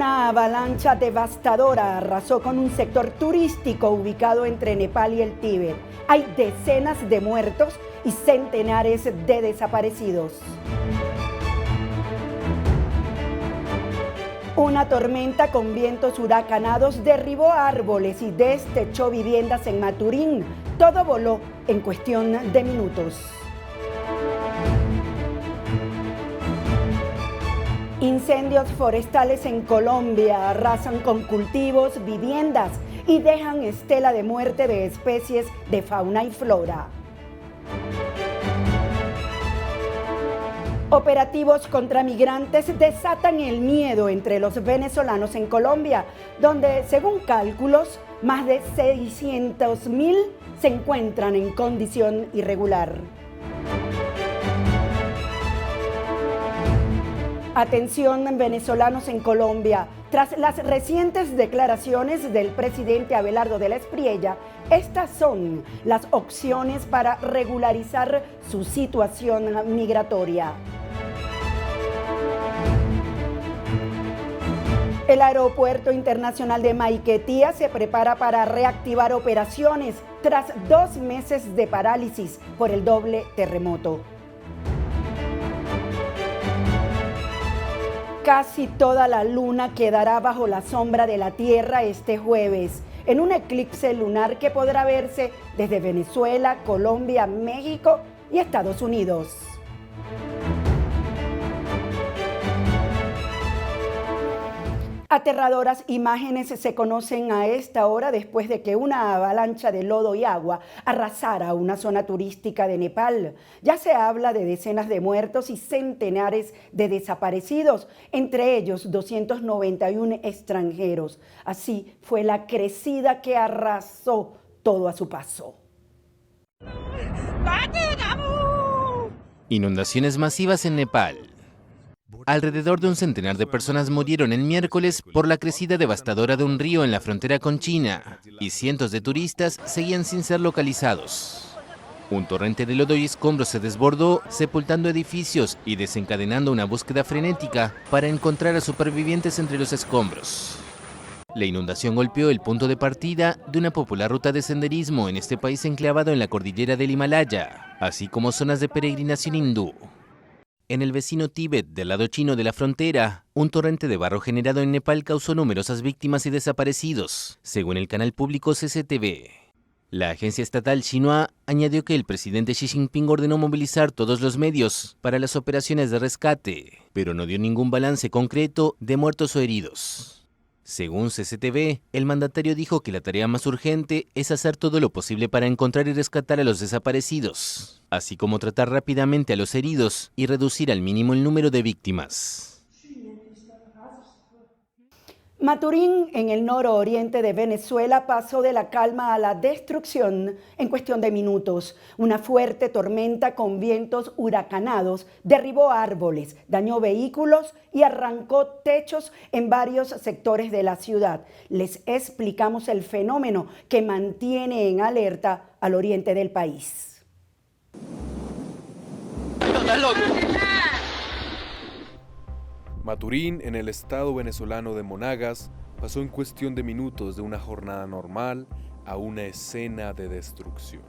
Una avalancha devastadora arrasó con un sector turístico ubicado entre Nepal y el Tíbet. Hay decenas de muertos y centenares de desaparecidos. Una tormenta con vientos huracanados derribó árboles y destechó viviendas en Maturín. Todo voló en cuestión de minutos. Incendios forestales en Colombia arrasan con cultivos, viviendas y dejan estela de muerte de especies de fauna y flora. Operativos contra migrantes desatan el miedo entre los venezolanos en Colombia, donde, según cálculos, más de 600.000 se encuentran en condición irregular. Atención, venezolanos en Colombia. Tras las recientes declaraciones del presidente Abelardo de la Espriella, estas son las opciones para regularizar su situación migratoria. El Aeropuerto Internacional de Maiquetía se prepara para reactivar operaciones tras 2 meses de parálisis por el doble terremoto. Casi toda la luna quedará bajo la sombra de la Tierra este jueves, en un eclipse lunar que podrá verse desde Venezuela, Colombia, México y Estados Unidos. Aterradoras imágenes se conocen a esta hora después de que una avalancha de lodo y agua arrasara una zona turística de Nepal. Ya se habla de decenas de muertos y centenares de desaparecidos, entre ellos 291 extranjeros. Así fue la crecida que arrasó todo a su paso. Inundaciones masivas en Nepal. Alrededor de un centenar de personas murieron el miércoles por la crecida devastadora de un río en la frontera con China, y cientos de turistas seguían sin ser localizados. Un torrente de lodo y escombros se desbordó, sepultando edificios y desencadenando una búsqueda frenética para encontrar a supervivientes entre los escombros. La inundación golpeó el punto de partida de una popular ruta de senderismo en este país enclavado en la cordillera del Himalaya, así como zonas de peregrinación hindú. En el vecino Tíbet, del lado chino de la frontera, un torrente de barro generado en Nepal causó numerosas víctimas y desaparecidos, según el canal público CCTV. La agencia estatal Xinhua añadió que el presidente Xi Jinping ordenó movilizar todos los medios para las operaciones de rescate, pero no dio ningún balance concreto de muertos o heridos. Según CCTV, el mandatario dijo que la tarea más urgente es hacer todo lo posible para encontrar y rescatar a los desaparecidos, así como tratar rápidamente a los heridos y reducir al mínimo el número de víctimas. Maturín, en el nororiente de Venezuela, pasó de la calma a la destrucción en cuestión de minutos. Una fuerte tormenta con vientos huracanados derribó árboles, dañó vehículos y arrancó techos en varios sectores de la ciudad. Les explicamos el fenómeno que mantiene en alerta al oriente del país. Maturín, en el estado venezolano de Monagas, pasó en cuestión de minutos de una jornada normal a una escena de destrucción.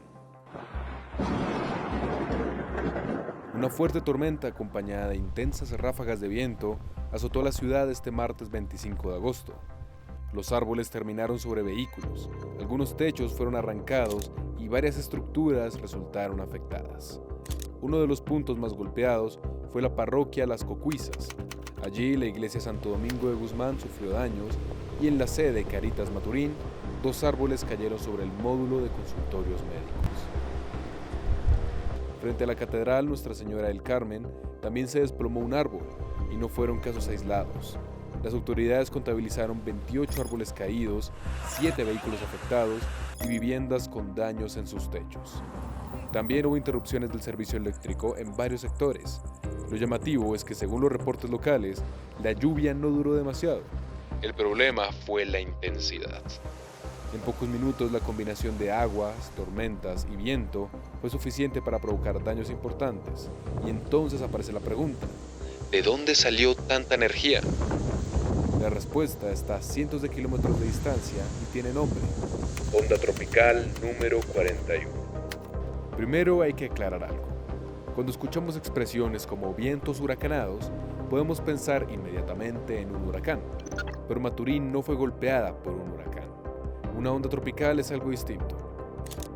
Una fuerte tormenta acompañada de intensas ráfagas de viento azotó la ciudad este martes 25 de agosto. Los árboles terminaron sobre vehículos, algunos techos fueron arrancados y varias estructuras resultaron afectadas. Uno de los puntos más golpeados fue la parroquia Las Cocuizas. Allí la iglesia Santo Domingo de Guzmán sufrió daños y en la sede Caritas Maturín, 2 árboles cayeron sobre el módulo de consultorios médicos. Frente a la catedral Nuestra Señora del Carmen también se desplomó un árbol y no fueron casos aislados. Las autoridades contabilizaron 28 árboles caídos, 7 vehículos afectados y viviendas con daños en sus techos. También hubo interrupciones del servicio eléctrico en varios sectores. Lo llamativo es que, según los reportes locales, la lluvia no duró demasiado. El problema fue la intensidad. En pocos minutos, la combinación de aguas, tormentas y viento fue suficiente para provocar daños importantes. Y entonces aparece la pregunta: ¿de dónde salió tanta energía? La respuesta está a cientos de kilómetros de distancia y tiene nombre: onda tropical número 41. Primero hay que aclarar algo. Cuando escuchamos expresiones como vientos huracanados, podemos pensar inmediatamente en un huracán, pero Maturín no fue golpeada por un huracán. Una onda tropical es algo distinto.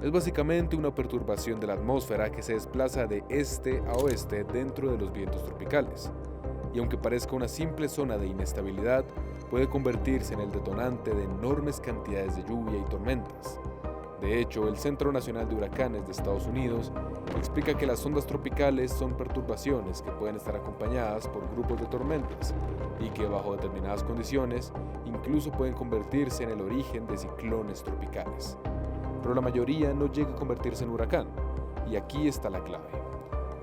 Es básicamente una perturbación de la atmósfera que se desplaza de este a oeste dentro de los vientos tropicales. Y aunque parezca una simple zona de inestabilidad, puede convertirse en el detonante de enormes cantidades de lluvia y tormentas. De hecho, el Centro Nacional de Huracanes de Estados Unidos explica que las ondas tropicales son perturbaciones que pueden estar acompañadas por grupos de tormentas y que bajo determinadas condiciones incluso pueden convertirse en el origen de ciclones tropicales. Pero la mayoría no llega a convertirse en huracán, y aquí está la clave.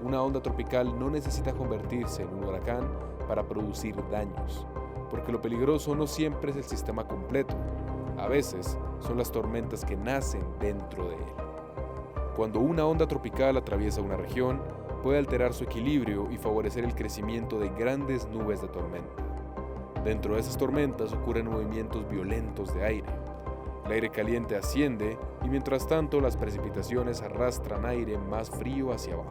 Una onda tropical no necesita convertirse en un huracán para producir daños, porque lo peligroso no siempre es el sistema completo. A veces son las tormentas que nacen dentro de él. Cuando una onda tropical atraviesa una región, puede alterar su equilibrio y favorecer el crecimiento de grandes nubes de tormenta. Dentro de esas tormentas ocurren movimientos violentos de aire. El aire caliente asciende y mientras tanto las precipitaciones arrastran aire más frío hacia abajo.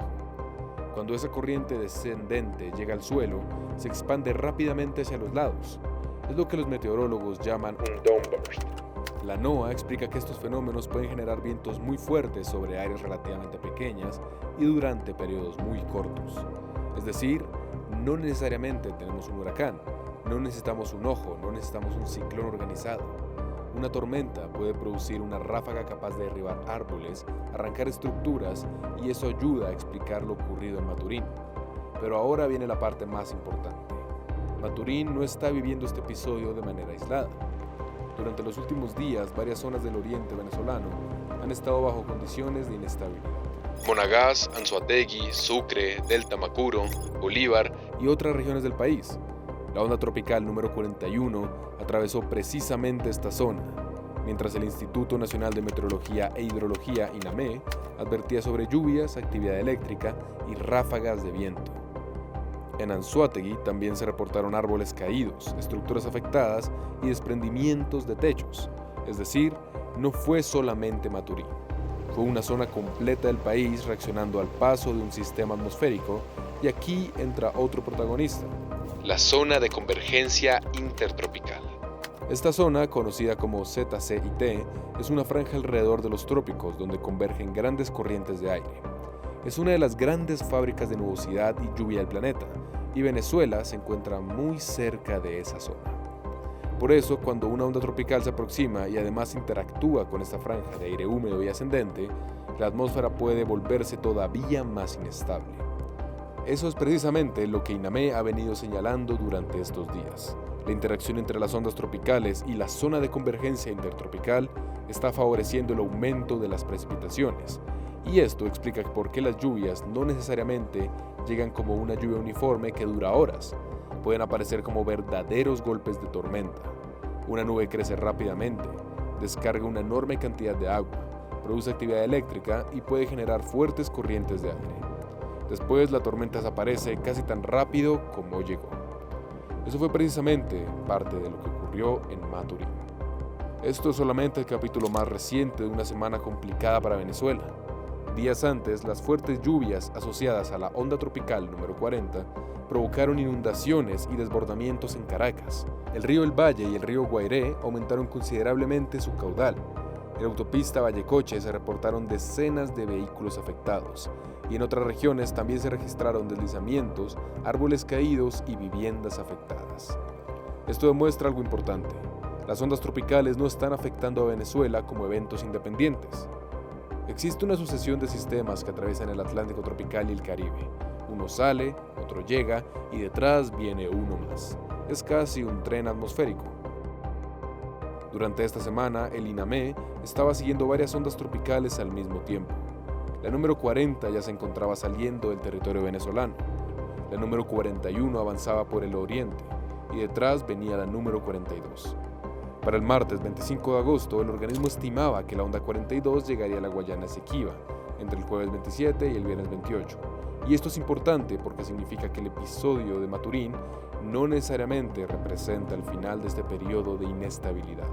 Cuando esa corriente descendente llega al suelo, se expande rápidamente hacia los lados. Es lo que los meteorólogos llaman un downburst. La NOAA explica que estos fenómenos pueden generar vientos muy fuertes sobre áreas relativamente pequeñas y durante periodos muy cortos. Es decir, no necesariamente tenemos un huracán, no necesitamos un ojo, no necesitamos un ciclón organizado. Una tormenta puede producir una ráfaga capaz de derribar árboles, arrancar estructuras, y eso ayuda a explicar lo ocurrido en Maturín. Pero ahora viene la parte más importante. Maturín no está viviendo este episodio de manera aislada. Durante los últimos días, varias zonas del oriente venezolano han estado bajo condiciones de inestabilidad. Monagas, Anzoátegui, Sucre, Delta Macuro, Bolívar y otras regiones del país. La onda tropical número 41 atravesó precisamente esta zona, mientras el Instituto Nacional de Meteorología e Hidrología, INAME, advertía sobre lluvias, actividad eléctrica y ráfagas de viento. En Anzoátegui también se reportaron árboles caídos, estructuras afectadas y desprendimientos de techos. Es decir, no fue solamente Maturín. Fue una zona completa del país reaccionando al paso de un sistema atmosférico, y aquí entra otro protagonista: la zona de convergencia intertropical. Esta zona, conocida como ZCIT, es una franja alrededor de los trópicos donde convergen grandes corrientes de aire. Es una de las grandes fábricas de nubosidad y lluvia del planeta, y Venezuela se encuentra muy cerca de esa zona. Por eso, cuando una onda tropical se aproxima y además interactúa con esta franja de aire húmedo y ascendente, la atmósfera puede volverse todavía más inestable. Eso es precisamente lo que INAME ha venido señalando durante estos días. La interacción entre las ondas tropicales y la zona de convergencia intertropical está favoreciendo el aumento de las precipitaciones, y esto explica por qué las lluvias no necesariamente llegan como una lluvia uniforme que dura horas. Pueden aparecer como verdaderos golpes de tormenta. Una nube crece rápidamente, descarga una enorme cantidad de agua, produce actividad eléctrica y puede generar fuertes corrientes de aire. Después la tormenta desaparece casi tan rápido como llegó. Eso fue precisamente parte de lo que ocurrió en Maturín. Esto es solamente el capítulo más reciente de una semana complicada para Venezuela. Días antes, las fuertes lluvias asociadas a la onda tropical número 40 provocaron inundaciones y desbordamientos en Caracas. El río El Valle y el río Guairé aumentaron considerablemente su caudal. En la autopista Vallecoche se reportaron decenas de vehículos afectados, y en otras regiones también se registraron deslizamientos, árboles caídos y viviendas afectadas. Esto demuestra algo importante: las ondas tropicales no están afectando a Venezuela como eventos independientes. Existe una sucesión de sistemas que atraviesan el Atlántico tropical y el Caribe. Uno sale, otro llega y detrás viene uno más. Es casi un tren atmosférico. Durante esta semana, el INAME estaba siguiendo varias ondas tropicales al mismo tiempo. La número 40 ya se encontraba saliendo del territorio venezolano. La número 41 avanzaba por el oriente y detrás venía la número 42. Para el martes 25 de agosto, el organismo estimaba que la onda 42 llegaría a la Guayana Esequiba entre el jueves 27 y el viernes 28, Y esto es importante porque significa que el episodio de Maturín no necesariamente representa el final de este periodo de inestabilidad.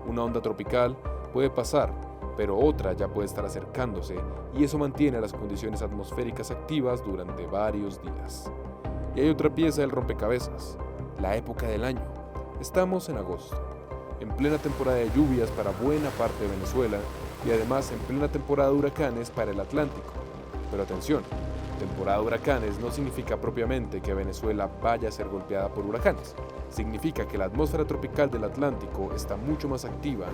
Una onda tropical puede pasar, pero otra ya puede estar acercándose y eso mantiene las condiciones atmosféricas activas durante varios días. Y hay otra pieza del rompecabezas, la época del año. Estamos en agosto, en plena temporada de lluvias para buena parte de Venezuela y además en plena temporada de huracanes para el Atlántico. Pero atención, temporada de huracanes no significa propiamente que Venezuela vaya a ser golpeada por huracanes. Significa que la atmósfera tropical del Atlántico está mucho más activa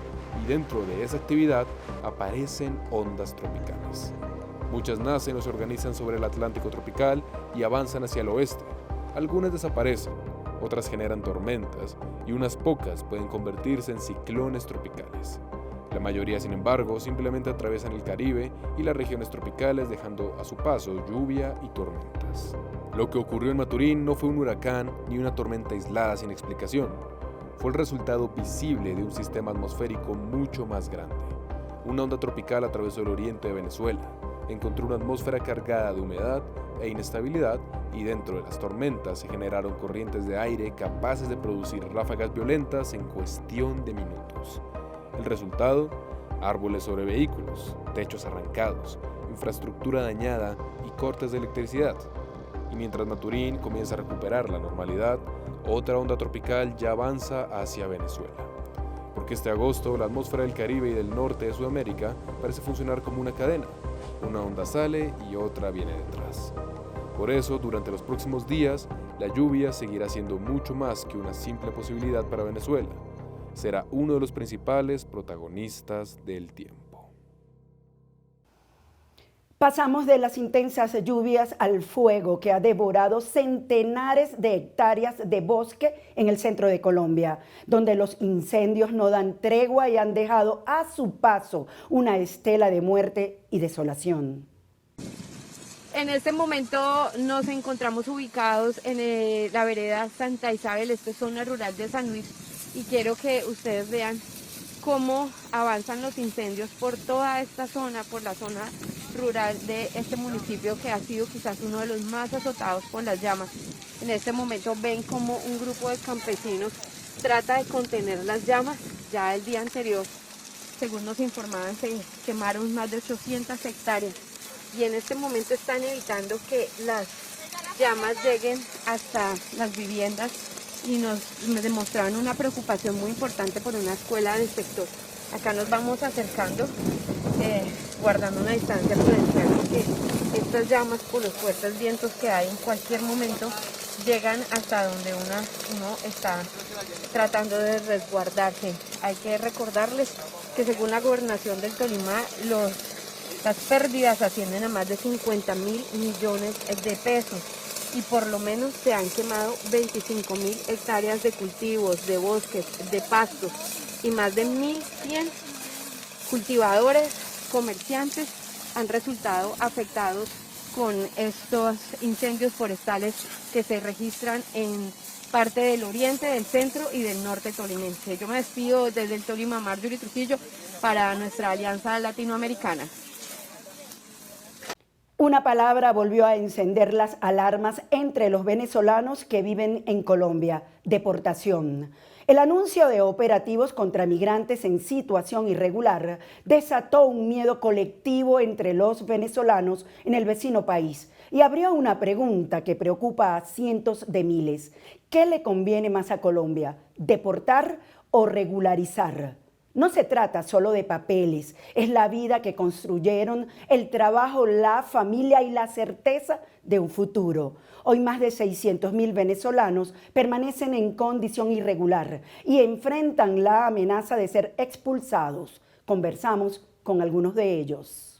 y dentro de esa actividad aparecen ondas tropicales. Muchas nacen o se organizan sobre el Atlántico tropical y avanzan hacia el oeste. Algunas desaparecen, otras generan tormentas y unas pocas pueden convertirse en ciclones tropicales. La mayoría, sin embargo, simplemente atraviesan el Caribe y las regiones tropicales dejando a su paso lluvia y tormentas. Lo que ocurrió en Maturín no fue un huracán ni una tormenta aislada sin explicación. Fue el resultado visible de un sistema atmosférico mucho más grande. Una onda tropical atravesó el oriente de Venezuela, encontró una atmósfera cargada de humedad e inestabilidad y dentro de las tormentas se generaron corrientes de aire capaces de producir ráfagas violentas en cuestión de minutos. El resultado, árboles sobre vehículos, techos arrancados, infraestructura dañada y cortes de electricidad. Y mientras Maturín comienza a recuperar la normalidad, otra onda tropical ya avanza hacia Venezuela. Porque este agosto la atmósfera del Caribe y del norte de Sudamérica parece funcionar como una cadena. Una onda sale y otra viene detrás. Por eso, durante los próximos días, la lluvia seguirá siendo mucho más que una simple posibilidad para Venezuela. Será uno de los principales protagonistas del tiempo. Pasamos de las intensas lluvias al fuego que ha devorado centenares de hectáreas de bosque en el centro de Colombia, donde los incendios no dan tregua y han dejado a su paso una estela de muerte y desolación. En este momento nos encontramos ubicados en la vereda Santa Isabel, esta es zona rural de San Luis, y quiero que ustedes vean cómo avanzan los incendios por toda esta zona, por la zona rural de este municipio que ha sido quizás uno de los más azotados por las llamas. En este momento ven como un grupo de campesinos trata de contener las llamas. Ya el día anterior, según nos informaban, se quemaron más de 800 hectáreas y en este momento están evitando que las llamas lleguen hasta las viviendas y nos demostraron una preocupación muy importante por una escuela del sector. Acá nos vamos acercando, guardando una distancia prudencial, porque estas llamas, por los fuertes vientos que hay en cualquier momento, llegan hasta donde uno está tratando de resguardarse. Hay que recordarles que según la Gobernación del Tolima, las pérdidas ascienden a más de 50.000 millones de pesos. Y por lo menos se han quemado 25.000 hectáreas de cultivos, de bosques, de pastos y más de 1.100 cultivadores, comerciantes han resultado afectados con estos incendios forestales que se registran en parte del oriente, del centro y del norte tolimense. Yo me despido desde el Tolima, Marjorie Trujillo, para nuestra Alianza Latinoamericana. Una palabra volvió a encender las alarmas entre los venezolanos que viven en Colombia: deportación. El anuncio de operativos contra migrantes en situación irregular desató un miedo colectivo entre los venezolanos en el vecino país y abrió una pregunta que preocupa a cientos de miles. ¿Qué le conviene más a Colombia, deportar o regularizar? No se trata solo de papeles, es la vida que construyeron, el trabajo, la familia y la certeza de un futuro. Hoy más de 600.000 venezolanos permanecen en condición irregular y enfrentan la amenaza de ser expulsados. Conversamos con algunos de ellos.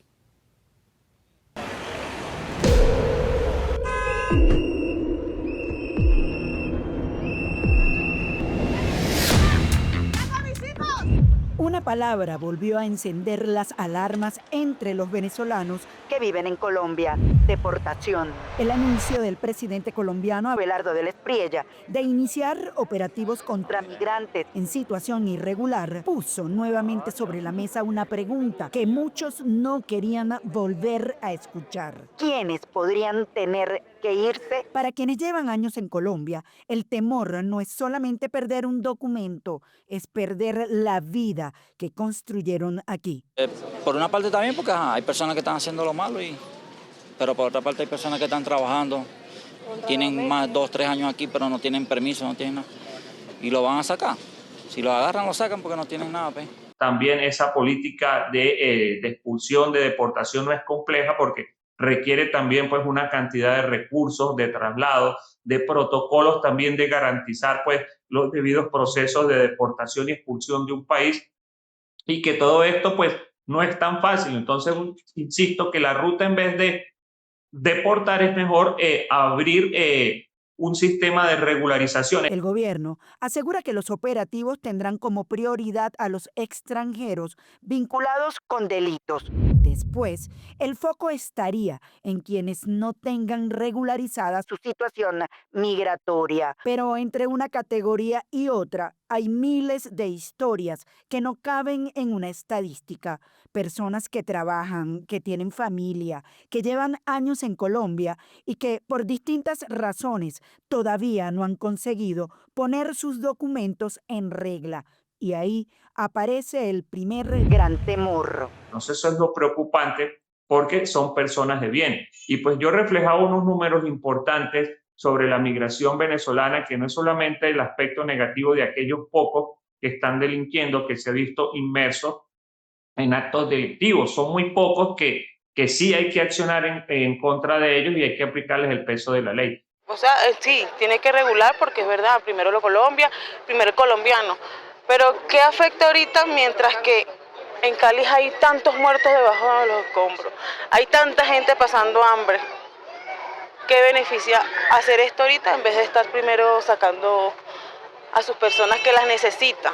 Una palabra volvió a encender las alarmas entre los venezolanos que viven en Colombia: deportación. El anuncio del presidente colombiano Abelardo del Espriella de iniciar operativos contra migrantes en situación irregular puso nuevamente sobre la mesa una pregunta que muchos no querían volver a escuchar: ¿quiénes podrían tener que irse? Para quienes llevan años en Colombia, el temor no es solamente perder un documento, es perder la vida que construyeron aquí. Por una parte también porque hay personas que están haciendo lo malo, pero por otra parte hay personas que están trabajando, tienen más 2, 3 años aquí, pero no tienen permiso, no tienen nada, y lo van a sacar. Si lo agarran, lo sacan porque no tienen nada. Pues. También esa política de expulsión, de deportación no es compleja porque requiere también pues una cantidad de recursos, de traslado, de protocolos también de garantizar pues los debidos procesos de deportación y expulsión de un país, y que todo esto pues no es tan fácil. Entonces insisto que la ruta, en vez de deportar, es mejor abrir un sistema de regularización. El gobierno asegura que los operativos tendrán como prioridad a los extranjeros vinculados con delitos. Después, el foco estaría en quienes no tengan regularizada su situación migratoria. Pero entre una categoría y otra hay miles de historias que no caben en una estadística. Personas que trabajan, que tienen familia, que llevan años en Colombia y que por distintas razones todavía no han conseguido poner sus documentos en regla. Y ahí aparece el primer gran temor. Entonces eso es lo preocupante, porque son personas de bien. Y pues yo reflejaba unos números importantes sobre la migración venezolana, que no es solamente el aspecto negativo de aquellos pocos que están delinquiendo, que se ha visto inmersos en actos delictivos. Son muy pocos que sí hay que accionar en contra de ellos y hay que aplicarles el peso de la ley. O sea, sí, tiene que regular porque es verdad, primero lo Colombia, primero el colombiano. Pero ¿qué afecta ahorita mientras que en Cali hay tantos muertos debajo de los escombros? Hay tanta gente pasando hambre. ¿Qué beneficia hacer esto ahorita en vez de estar primero sacando a sus personas que las necesitan?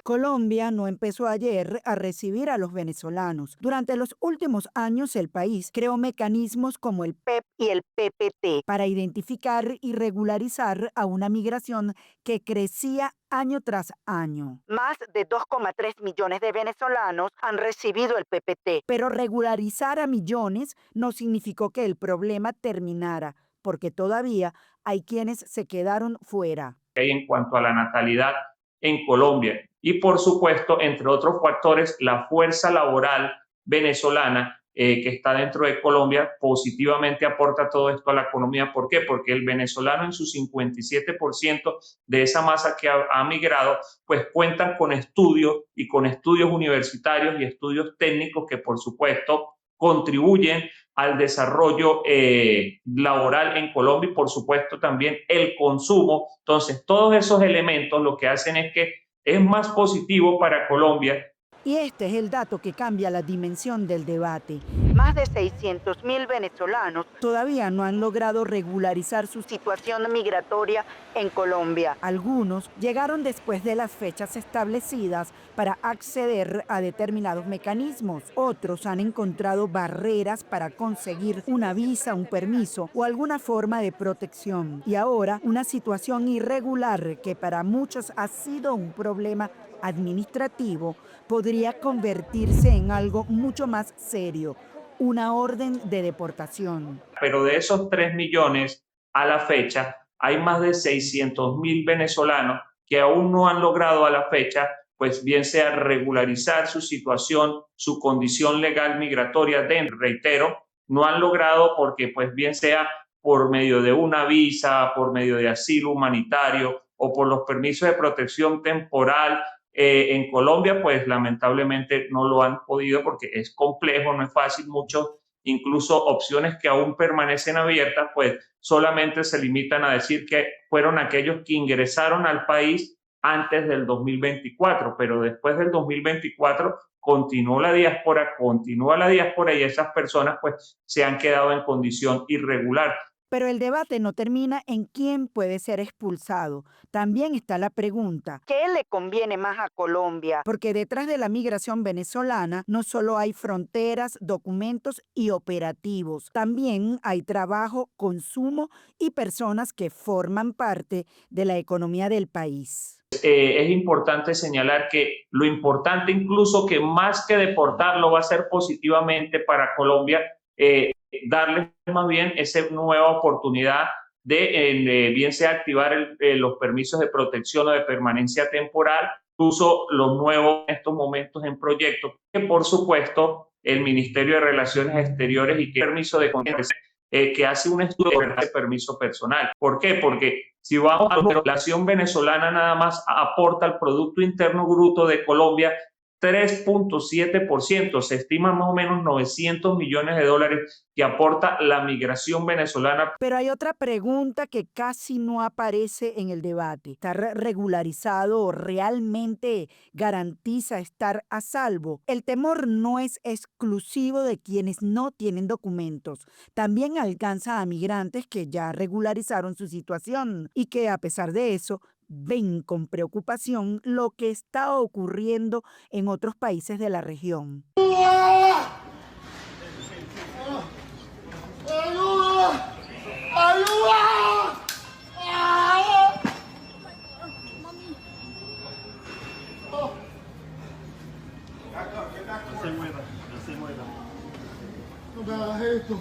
Colombia no empezó ayer a recibir a los venezolanos. Durante los últimos años, el país creó mecanismos como el PEP y el PPT para identificar y regularizar a una migración que crecía año tras año. Más de 2,3 millones de venezolanos han recibido el PPT, pero regularizar a millones no significó que el problema terminara, porque todavía hay quienes se quedaron fuera. En cuanto a la natalidad en Colombia y, por supuesto, entre otros factores, la fuerza laboral venezolana que está dentro de Colombia positivamente aporta todo esto a la economía. ¿Por qué? Porque el venezolano, en su 57% de esa masa que ha migrado, pues cuentan con estudios y con estudios universitarios y estudios técnicos que, por supuesto, contribuyen al desarrollo laboral en Colombia y, por supuesto, también el consumo. Entonces, todos esos elementos lo que hacen es que es más positivo para Colombia. Y este es el dato que cambia la dimensión del debate. Más de 600.000 venezolanos todavía no han logrado regularizar su situación migratoria en Colombia. Algunos llegaron después de las fechas establecidas para acceder a determinados mecanismos. Otros han encontrado barreras para conseguir una visa, un permiso o alguna forma de protección. Y ahora una situación irregular que para muchos ha sido un problema administrativo podría convertirse en algo mucho más serio, una orden de deportación. Pero de esos 3 millones a la fecha, hay más de 600.000 venezolanos que aún no han logrado a la fecha, pues bien sea regularizar su situación, su condición legal migratoria. Reitero, no han logrado porque pues bien sea por medio de una visa, por medio de asilo humanitario o por los permisos de protección temporal. En Colombia, pues lamentablemente no lo han podido porque es complejo, no es fácil. Muchos, incluso opciones que aún permanecen abiertas, pues solamente se limitan a decir que fueron aquellos que ingresaron al país antes del 2024, pero después del 2024 continúa la diáspora y esas personas pues se han quedado en condición irregular. Pero el debate no termina en quién puede ser expulsado. También está la pregunta, ¿qué le conviene más a Colombia? Porque detrás de la migración venezolana no solo hay fronteras, documentos y operativos. También hay trabajo, consumo y personas que forman parte de la economía del país. Es importante señalar que lo importante incluso que más que deportarlo va a ser positivamente para Colombia, darles más bien esa nueva oportunidad de bien sea activar los permisos de protección o de permanencia temporal, incluso los nuevos en estos momentos en proyectos, que por supuesto el Ministerio de Relaciones Exteriores y que permiso de que hace un estudio de permiso personal. ¿Por qué? Porque si vamos a la población venezolana nada más aporta al Producto Interno Bruto de Colombia 3.7%, se estima más o menos 900 millones de dólares que aporta la migración venezolana. Pero hay otra pregunta que casi no aparece en el debate. ¿Estar regularizado realmente garantiza estar a salvo? El temor no es exclusivo de quienes no tienen documentos. También alcanza a migrantes que ya regularizaron su situación y que a pesar de eso ven con preocupación lo que está ocurriendo en otros países de la región. No me hagas esto.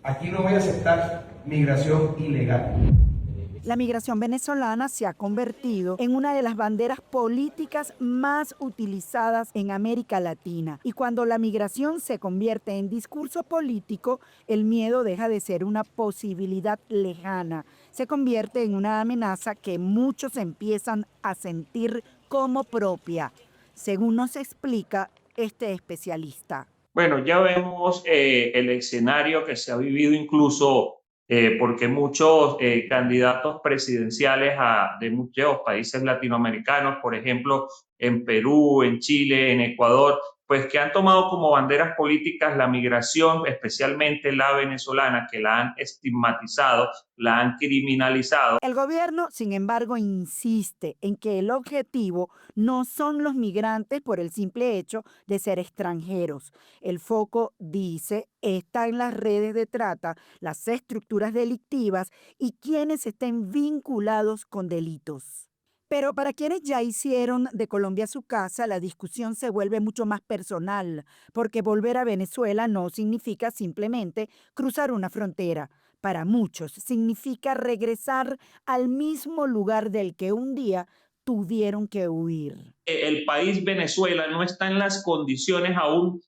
Aquí no voy a aceptar migración ilegal. La migración venezolana se ha convertido en una de las banderas políticas más utilizadas en América Latina. Y cuando la migración se convierte en discurso político, el miedo deja de ser una posibilidad lejana. Se convierte en una amenaza que muchos empiezan a sentir como propia, según nos explica este especialista. Bueno, ya vemos el escenario que se ha vivido incluso porque muchos candidatos presidenciales de muchos países latinoamericanos, por ejemplo, en Perú, en Chile, en Ecuador, pues que han tomado como banderas políticas la migración, especialmente la venezolana, que la han estigmatizado, la han criminalizado. El gobierno, sin embargo, insiste en que el objetivo no son los migrantes por el simple hecho de ser extranjeros. El foco, dice, está en las redes de trata, las estructuras delictivas y quienes estén vinculados con delitos. Pero para quienes ya hicieron de Colombia su casa, la discusión se vuelve mucho más personal, porque volver a Venezuela no significa simplemente cruzar una frontera. Para muchos significa regresar al mismo lugar del que un día tuvieron que huir. El país Venezuela no está en las condiciones aún,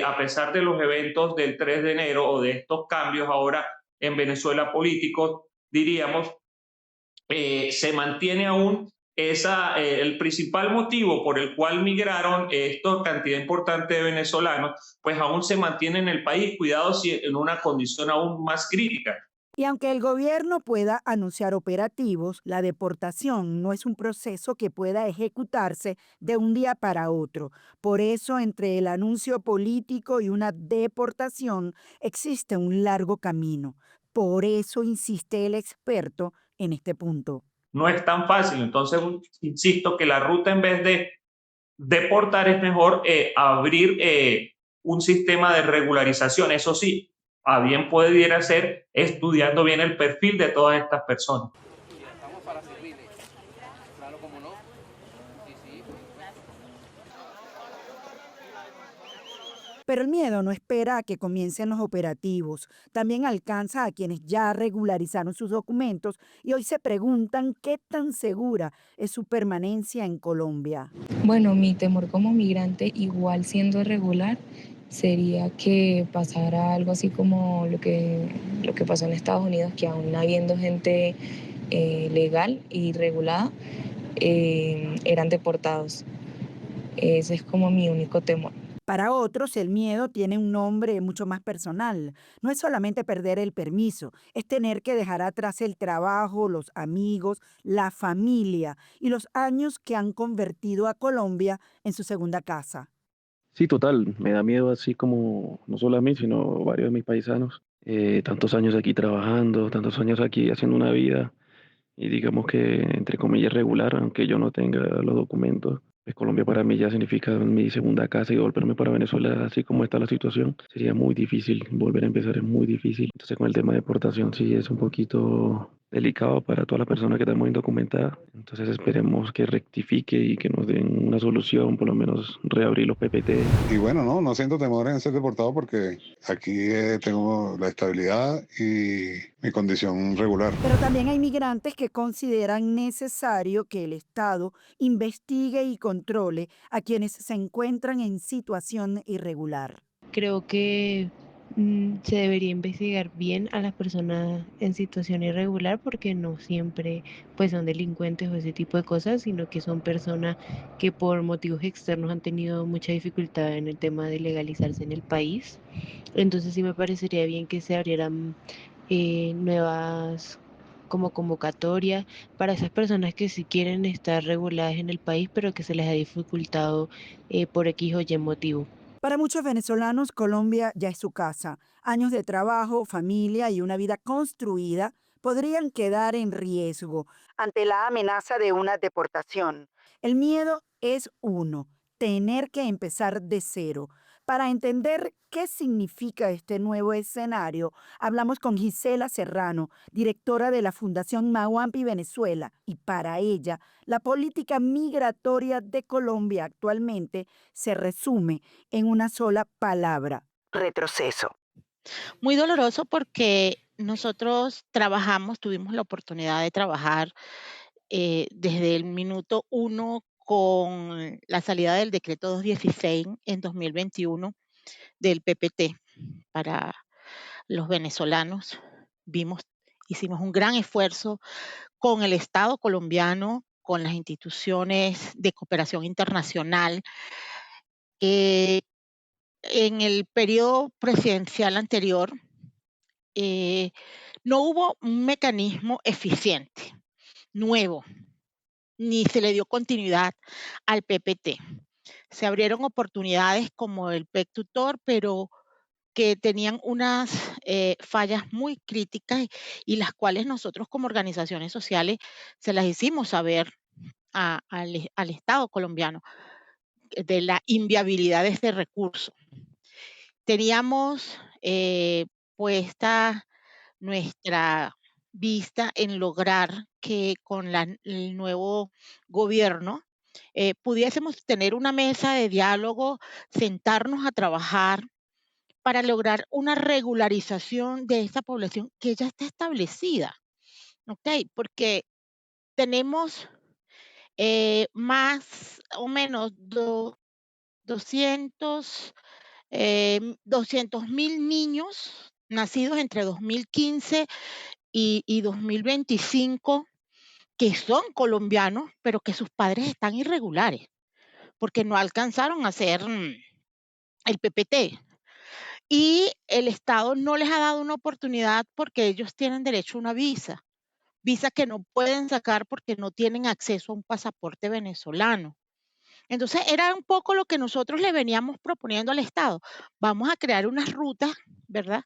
a pesar de los eventos del 3 de enero o de estos cambios ahora en Venezuela políticos, diríamos, se mantiene aún el principal motivo por el cual migraron esta cantidad importante de venezolanos, pues aún se mantiene en el país, cuidado si en una condición aún más crítica. Y aunque el gobierno pueda anunciar operativos, la deportación no es un proceso que pueda ejecutarse de un día para otro. Por eso, entre el anuncio político y una deportación existe un largo camino. Por eso insiste el experto en este punto. No es tan fácil, entonces insisto que la ruta en vez de deportar es mejor abrir un sistema de regularización, eso sí, a bien pudiera ser estudiando bien el perfil de todas estas personas. Estamos para servirle, claro como no. Sí. Pero el miedo no espera a que comiencen los operativos. También alcanza a quienes ya regularizaron sus documentos y hoy se preguntan qué tan segura es su permanencia en Colombia. Bueno, mi temor como migrante, igual siendo irregular, sería que pasara algo así como lo que pasó en Estados Unidos, que aún habiendo gente legal y regulada, eran deportados. Ese es como mi único temor. Para otros, el miedo tiene un nombre mucho más personal. No es solamente perder el permiso, es tener que dejar atrás el trabajo, los amigos, la familia y los años que han convertido a Colombia en su segunda casa. Sí, total, me da miedo así como no solo a mí, sino a varios de mis paisanos. Tantos años aquí trabajando, tantos años aquí haciendo una vida y digamos que entre comillas regular, aunque yo no tenga los documentos. Pues Colombia para mí ya significa mi segunda casa y volverme para Venezuela así como está la situación sería muy difícil, volver a empezar es muy difícil. Entonces con el tema de deportación sí es un poquito delicado para todas las personas que estamos indocumentadas. Entonces esperemos que rectifique y que nos den una solución, por lo menos reabrir los PPT. Y bueno, no siento temor en ser deportado porque aquí tengo la estabilidad y mi condición regular. Pero también hay migrantes que consideran necesario que el Estado investigue y controle a quienes se encuentran en situación irregular. Creo que se debería investigar bien a las personas en situación irregular porque no siempre pues son delincuentes o ese tipo de cosas, sino que son personas que por motivos externos han tenido mucha dificultad en el tema de legalizarse en el país. Entonces sí me parecería bien que se abrieran nuevas como convocatorias para esas personas que sí quieren estar reguladas en el país, pero que se les ha dificultado por X o Y motivo. Para muchos venezolanos, Colombia ya es su casa. Años de trabajo, familia y una vida construida podrían quedar en riesgo ante la amenaza de una deportación. El miedo es uno, tener que empezar de cero. Para entender qué significa este nuevo escenario, hablamos con Gisela Serrano, directora de la Fundación Mawampi Venezuela, y para ella, la política migratoria de Colombia actualmente se resume en una sola palabra: retroceso. Muy doloroso porque nosotros trabajamos, tuvimos la oportunidad de trabajar desde el minuto uno con la salida del decreto 216 en 2021 del PPT para los venezolanos. Vimos, hicimos un gran esfuerzo con el Estado colombiano, con las instituciones de cooperación internacional. Eh, en el periodo presidencial anterior, eh, no hubo un mecanismo eficiente, nuevo, ni se le dio continuidad al PPT. Se abrieron oportunidades como el PEC Tutor, pero que tenían unas fallas muy críticas y las cuales nosotros como organizaciones sociales se las hicimos saber al Estado colombiano de la inviabilidad de este recurso. Teníamos puesta nuestra vista en lograr que con el nuevo gobierno pudiésemos tener una mesa de diálogo, sentarnos a trabajar para lograr una regularización de esa población que ya está establecida, ¿ok? Porque tenemos más o menos 200 200.000 niños nacidos entre 2015 y 2025 que son colombianos, pero que sus padres están irregulares, porque no alcanzaron a hacer el PPT. Y el Estado no les ha dado una oportunidad porque ellos tienen derecho a una visa que no pueden sacar porque no tienen acceso a un pasaporte venezolano. Entonces era un poco lo que nosotros le veníamos proponiendo al Estado. Vamos a crear unas rutas, ¿verdad?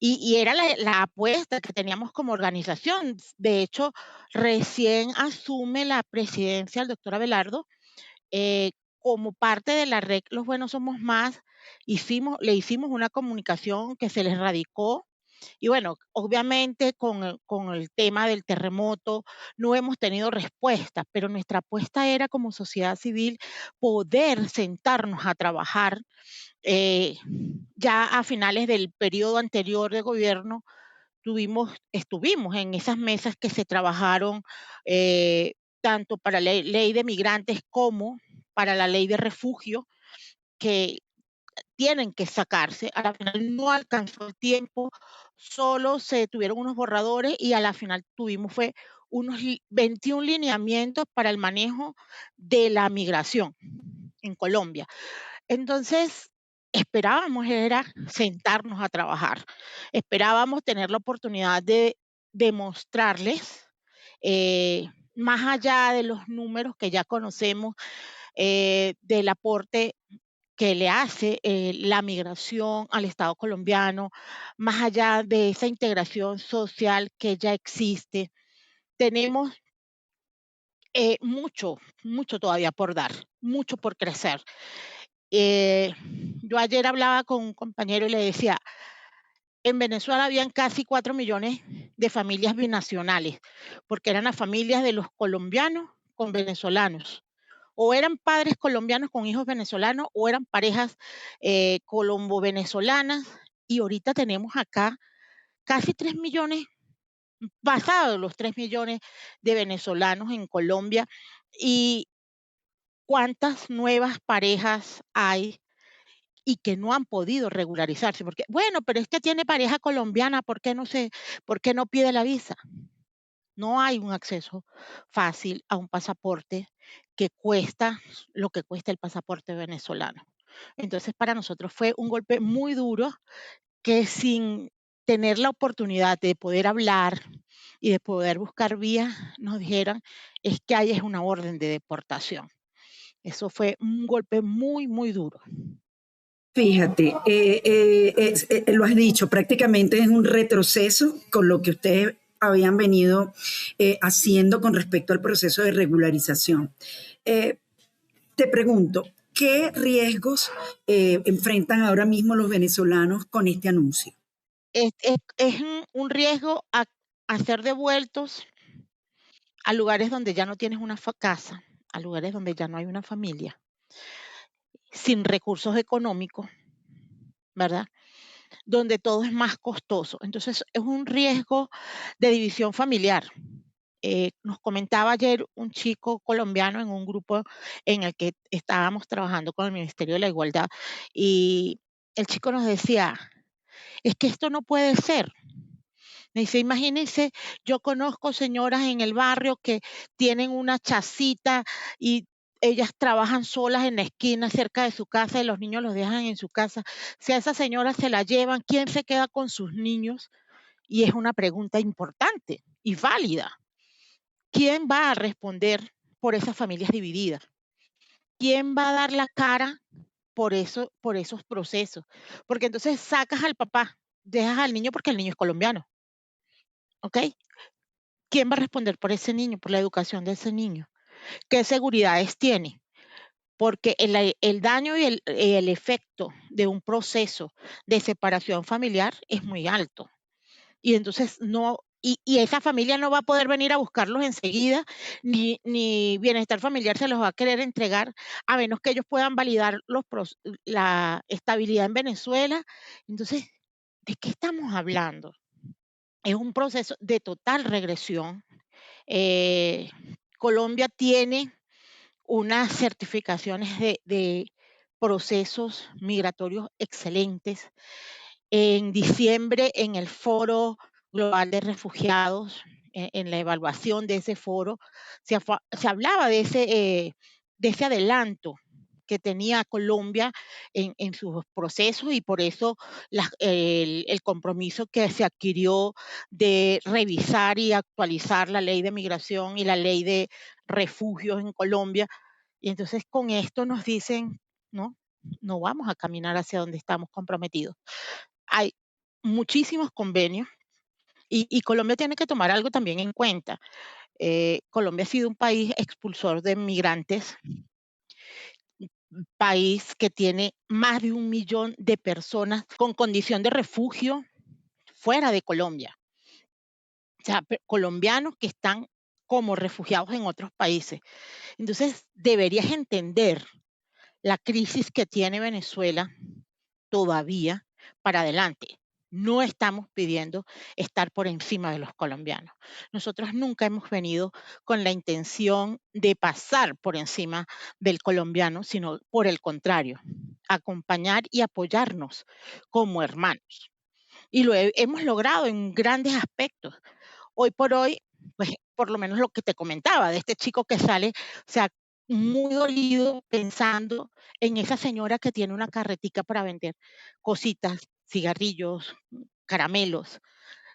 Y era la apuesta que teníamos como organización. De hecho, recién asume la presidencia el doctor Abelardo. Como parte de la red Los Buenos Somos Más, le hicimos una comunicación que se les radicó. Y bueno, obviamente con el tema del terremoto no hemos tenido respuesta, pero nuestra apuesta era como sociedad civil poder sentarnos a trabajar. Ya a finales del periodo anterior de gobierno estuvimos en esas mesas que se trabajaron tanto para la ley de migrantes como para la ley de refugio, que tienen que sacarse. A la final no alcanzó el tiempo, solo se tuvieron unos borradores y a la final tuvimos fue unos 21 lineamientos para el manejo de la migración en Colombia. Entonces, esperábamos era sentarnos a trabajar, esperábamos tener la oportunidad de demostrarles, eh, más allá de los números que ya conocemos, del aporte que le hace la migración al Estado colombiano, más allá de esa integración social que ya existe. Tenemos mucho, mucho todavía por dar, mucho por crecer. Eh, yo ayer hablaba con un compañero y le decía, en Venezuela habían casi 4 millones de familias binacionales, porque eran las familias de los colombianos con venezolanos. O eran padres colombianos con hijos venezolanos, o eran parejas colombo-venezolanas. Y ahorita tenemos acá casi 3 millones, pasados los 3 millones de venezolanos en Colombia. Y cuántas nuevas parejas hay y que no han podido regularizarse, porque, bueno, pero es que tiene pareja colombiana, por qué no pide la visa? No hay un acceso fácil a un pasaporte que cuesta lo que cuesta el pasaporte venezolano. Entonces, para nosotros fue un golpe muy duro que sin tener la oportunidad de poder hablar y de poder buscar vías, nos dijeran, es que hay es una orden de deportación. Eso fue un golpe muy, muy duro. Fíjate, lo has dicho, prácticamente es un retroceso con lo que ustedes habían venido haciendo con respecto al proceso de regularización. Eh, Te pregunto, ¿qué riesgos enfrentan ahora mismo los venezolanos con este anuncio? Es un riesgo a ser devueltos a lugares donde ya no tienes una casa, a lugares donde ya no hay una familia, sin recursos económicos, ¿verdad? Donde todo es más costoso. Entonces, es un riesgo de división familiar. Nos comentaba ayer un chico colombiano en un grupo en el que estábamos trabajando con el Ministerio de la Igualdad y el chico nos decía, es que esto no puede ser. Me dice, imagínense, yo conozco señoras en el barrio que tienen una chacita y ellas trabajan solas en la esquina cerca de su casa y los niños los dejan en su casa. Si a esa señora se la llevan, ¿quién se queda con sus niños? Y es una pregunta importante y válida. ¿Quién va a responder por esas familias divididas? ¿Quién va a dar la cara por esos procesos? Porque entonces sacas al papá, dejas al niño porque el niño es colombiano, ¿ok? ¿Quién va a responder por ese niño, por la educación de ese niño? ¿Qué seguridades tiene? Porque el daño y el efecto de un proceso de separación familiar es muy alto. Y entonces no, y esa familia no va a poder venir a buscarlos enseguida, ni bienestar familiar se los va a querer entregar, a menos que ellos puedan validar la estabilidad en Venezuela. Entonces, ¿de qué estamos hablando? Es un proceso de total regresión. Eh, Colombia tiene unas certificaciones de procesos migratorios excelentes. En diciembre, en el Foro Global de Refugiados, en la evaluación de ese foro, se hablaba de ese adelanto que tenía Colombia en sus procesos y por eso el compromiso que se adquirió de revisar y actualizar la ley de migración y la ley de refugios en Colombia. Y entonces con esto nos dicen, no, no vamos a caminar hacia donde estamos comprometidos. Hay muchísimos convenios y Colombia tiene que tomar algo también en cuenta. Colombia ha sido un país expulsor de migrantes, un país que tiene más de 1 millón de personas con condición de refugio fuera de Colombia. O sea, colombianos que están como refugiados en otros países. Entonces, deberías entender la crisis que tiene Venezuela todavía para adelante. No estamos pidiendo estar por encima de los colombianos. Nosotros nunca hemos venido con la intención de pasar por encima del colombiano, sino por el contrario, acompañar y apoyarnos como hermanos. Y lo hemos logrado en grandes aspectos. Hoy por hoy, pues por lo menos lo que te comentaba de este chico que sale, o sea, muy dolido pensando en esa señora que tiene una carretica para vender cositas, cigarrillos, caramelos.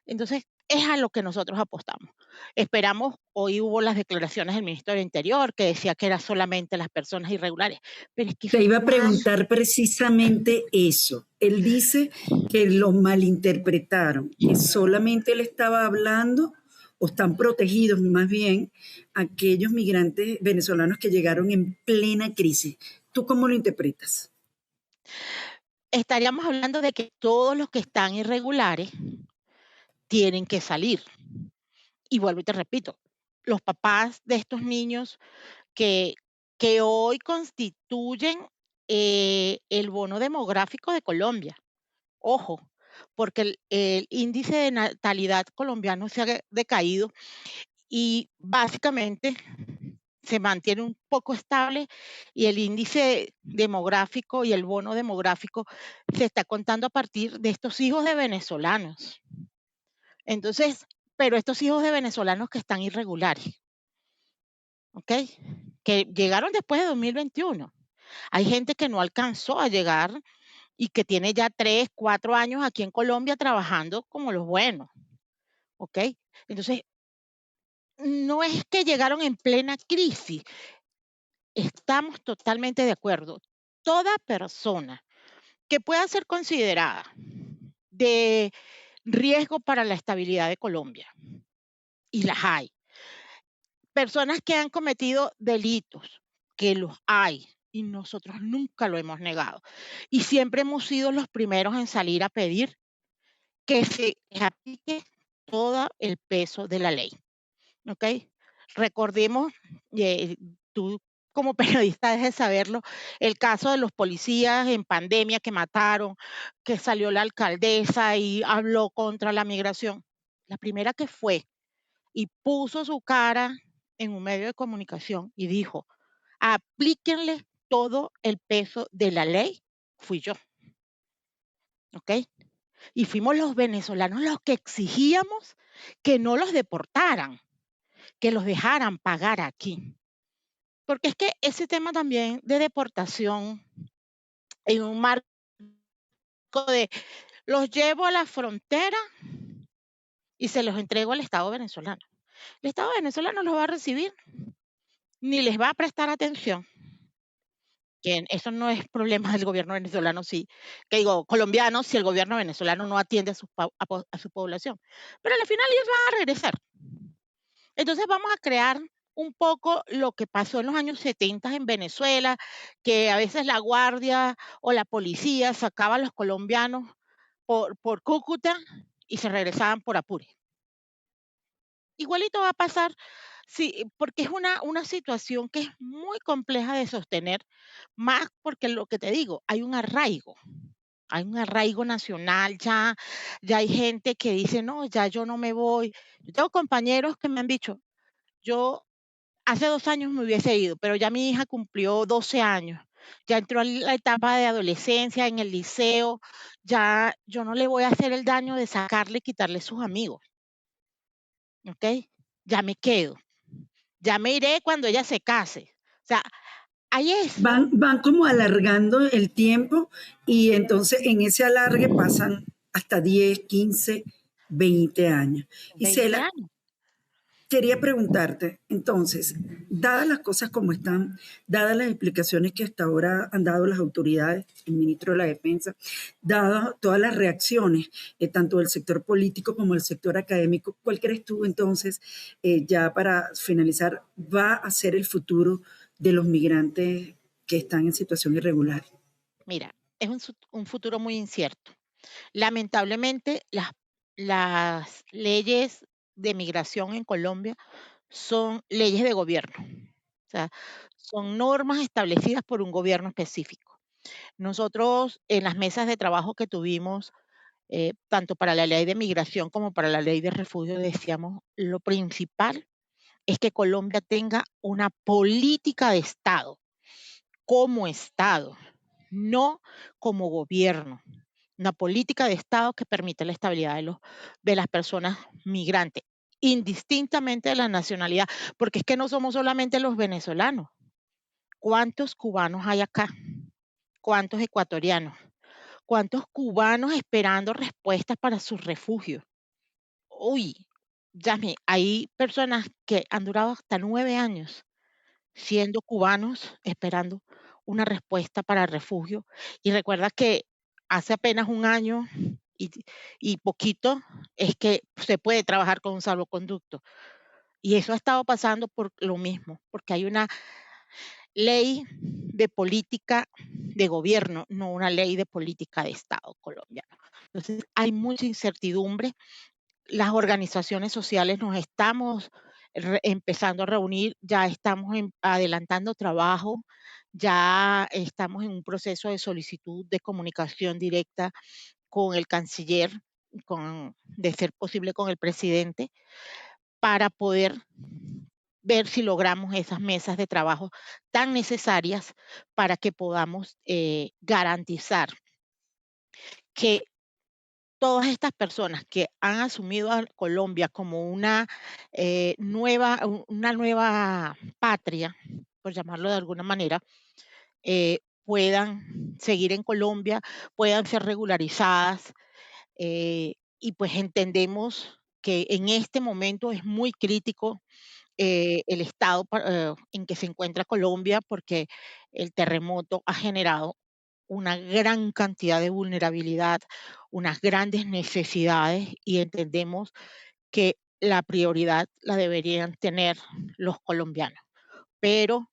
Entonces, es a lo que nosotros apostamos. Esperamos, hoy hubo las declaraciones del ministro del Interior que decía que era solamente las personas irregulares, pero es que Te eso es iba a más. preguntar precisamente eso. Él dice que lo malinterpretaron, que solamente él estaba hablando o están protegidos más bien aquellos migrantes venezolanos que llegaron en plena crisis. ¿Tú cómo lo interpretas? Estaríamos hablando de que todos los que están irregulares tienen que salir. Y vuelvo y te repito, los papás de estos niños que, que hoy constituyen el bono demográfico de Colombia. Ojo, porque el índice de natalidad colombiano se ha decaído y básicamente se mantiene un poco estable y el índice demográfico y el bono demográfico se está contando a partir de estos hijos de venezolanos. Entonces, pero estos hijos de venezolanos que están irregulares, ¿ok? Que llegaron después de 2021. Hay gente que no alcanzó a llegar y que tiene ya 3, 4 años aquí en Colombia trabajando como los buenos, ¿ok? Entonces, no es que llegaron en plena crisis, estamos totalmente de acuerdo. Toda persona que pueda ser considerada de riesgo para la estabilidad de Colombia, y las hay, personas que han cometido delitos, que los hay, y nosotros nunca lo hemos negado. Y siempre hemos sido los primeros en salir a pedir que se aplique todo el peso de la ley, ¿ok? Recordemos, tú como periodista debes saberlo, el caso de los policías en pandemia que mataron, que salió la alcaldesa y habló contra la migración. La primera que fue y puso su cara en un medio de comunicación y dijo, aplíquenle todo el peso de la ley, fui yo, ¿ok? Y fuimos los venezolanos los que exigíamos que no los deportaran, que los dejaran pagar aquí. Porque es que ese tema también de deportación en un marco de los llevo a la frontera y se los entrego al Estado venezolano. El Estado venezolano los va a recibir ni les va a prestar atención. Que eso no es problema del gobierno venezolano, sí, que digo, colombiano, si el gobierno venezolano no atiende a su población. Pero al final ellos van a regresar. Entonces vamos a crear un poco lo que pasó en los años 70 en Venezuela, que a veces la guardia o la policía sacaba a los colombianos por Cúcuta y se regresaban por Apure. Igualito va a pasar, sí, porque es una situación que es muy compleja de sostener, más porque lo que te digo, hay un arraigo nacional, ya hay gente que dice, no, ya yo no me voy. Yo tengo compañeros que me han dicho, yo hace 2 años me hubiese ido, pero ya mi hija cumplió 12 años, ya entró en la etapa de adolescencia, en el liceo, ya yo no le voy a hacer el daño de sacarle y quitarle sus amigos, ¿ok? Ya me quedo. Ya me iré cuando ella se case. O sea, hay eso, Van como alargando el tiempo y entonces en ese alargue pasan hasta 10, 15, 20 años. 20 Isela, años. quería preguntarte, entonces, dadas las cosas como están, dadas las explicaciones que hasta ahora han dado las autoridades, el ministro de la Defensa, dadas todas las reacciones, tanto del sector político como del sector académico, ¿cuál crees tú entonces, ya para finalizar, va a ser el futuro de los migrantes que están en situación irregular? Mira, es un futuro muy incierto. Lamentablemente, las leyes de migración en Colombia son leyes de gobierno. O sea, son normas establecidas por un gobierno específico. Nosotros en las mesas de trabajo que tuvimos, tanto para la ley de migración como para la ley de refugio, decíamos, lo principal es que Colombia tenga una política de Estado, como Estado, no como gobierno. Una política de Estado que permita la estabilidad de las personas migrantes, indistintamente de la nacionalidad, porque es que no somos solamente los venezolanos. ¿Cuántos cubanos hay acá? ¿Cuántos ecuatorianos? ¿Cuántos cubanos esperando respuestas para sus refugios? Uy, Yasmi, hay personas que han durado hasta 9 años siendo cubanos esperando una respuesta para refugio. Y recuerda que hace apenas un año y, y poquito es que se puede trabajar con un salvoconducto. Y eso ha estado pasando por lo mismo, porque hay una ley de política de gobierno, no una ley de política de Estado colombiano. Entonces, hay mucha incertidumbre. Las organizaciones sociales nos estamos empezando a reunir, ya estamos adelantando trabajo, ya estamos en un proceso de solicitud de comunicación directa con el canciller, de ser posible con el presidente, para poder ver si logramos esas mesas de trabajo tan necesarias para que podamos garantizar que todas estas personas que han asumido a Colombia como una nueva patria, por llamarlo de alguna manera, puedan seguir en Colombia, puedan ser regularizadas, y pues entendemos que en este momento es muy crítico el estado en que se encuentra Colombia, porque el terremoto ha generado una gran cantidad de vulnerabilidad, unas grandes necesidades, y entendemos que la prioridad la deberían tener los colombianos. Pero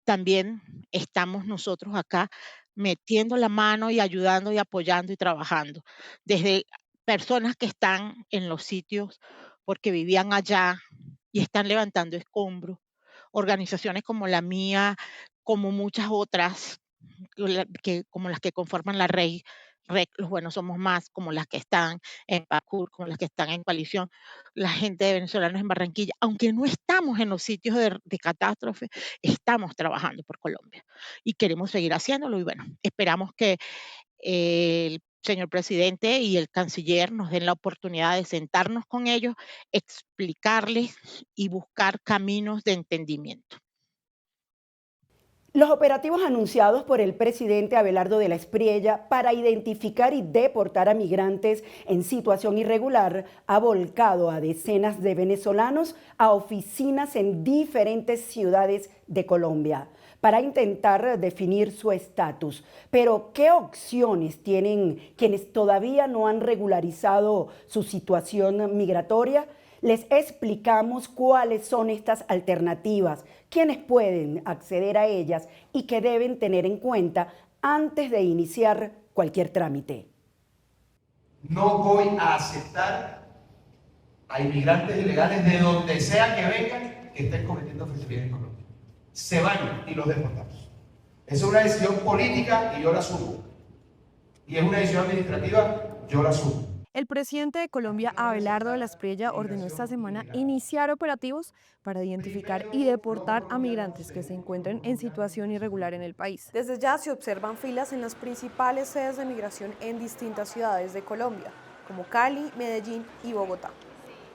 también estamos nosotros acá metiendo la mano y ayudando y apoyando y trabajando. Desde personas que están en los sitios porque vivían allá y están levantando escombros, organizaciones como la mía, como muchas otras, como las que conforman la REC, Los Buenos Somos Más, como las que están en PACUR, como las que están en Coalición, la gente de venezolanos en Barranquilla, aunque no estamos en los sitios de catástrofe, estamos trabajando por Colombia y queremos seguir haciéndolo. Y bueno, esperamos que el señor presidente y el canciller nos den la oportunidad de sentarnos con ellos, explicarles y buscar caminos de entendimiento. Los operativos anunciados por el presidente Abelardo de la Espriella para identificar y deportar a migrantes en situación irregular ha volcado a decenas de venezolanos a oficinas en diferentes ciudades de Colombia para intentar definir su estatus. Pero, ¿qué opciones tienen quienes todavía no han regularizado su situación migratoria? Les explicamos cuáles son estas alternativas, quiénes pueden acceder a ellas y qué deben tener en cuenta antes de iniciar cualquier trámite. No voy a aceptar a inmigrantes ilegales de donde sea que vengan que estén cometiendo fechorías en Colombia. Se van y los deportamos. Esa es una decisión política y yo la asumo. Y es una decisión administrativa, yo la asumo. El presidente de Colombia, Abelardo de la Espriella, ordenó esta semana iniciar operativos para identificar y deportar a migrantes que se encuentren en situación irregular en el país. Desde ya se observan filas en las principales sedes de migración en distintas ciudades de Colombia, como Cali, Medellín y Bogotá.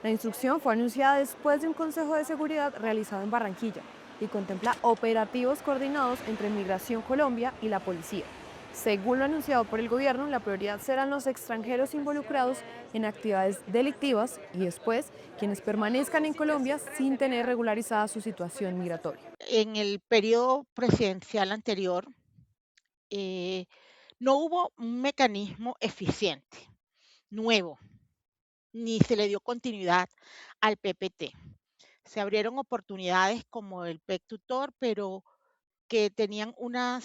La instrucción fue anunciada después de un consejo de seguridad realizado en Barranquilla y contempla operativos coordinados entre Migración Colombia y la policía. Según lo anunciado por el gobierno, la prioridad serán los extranjeros involucrados en actividades delictivas y después quienes permanezcan en Colombia sin tener regularizada su situación migratoria. En el periodo presidencial anterior no hubo un mecanismo eficiente, nuevo, ni se le dio continuidad al PPT. Se abrieron oportunidades como el PEC Tutor, pero que tenían unas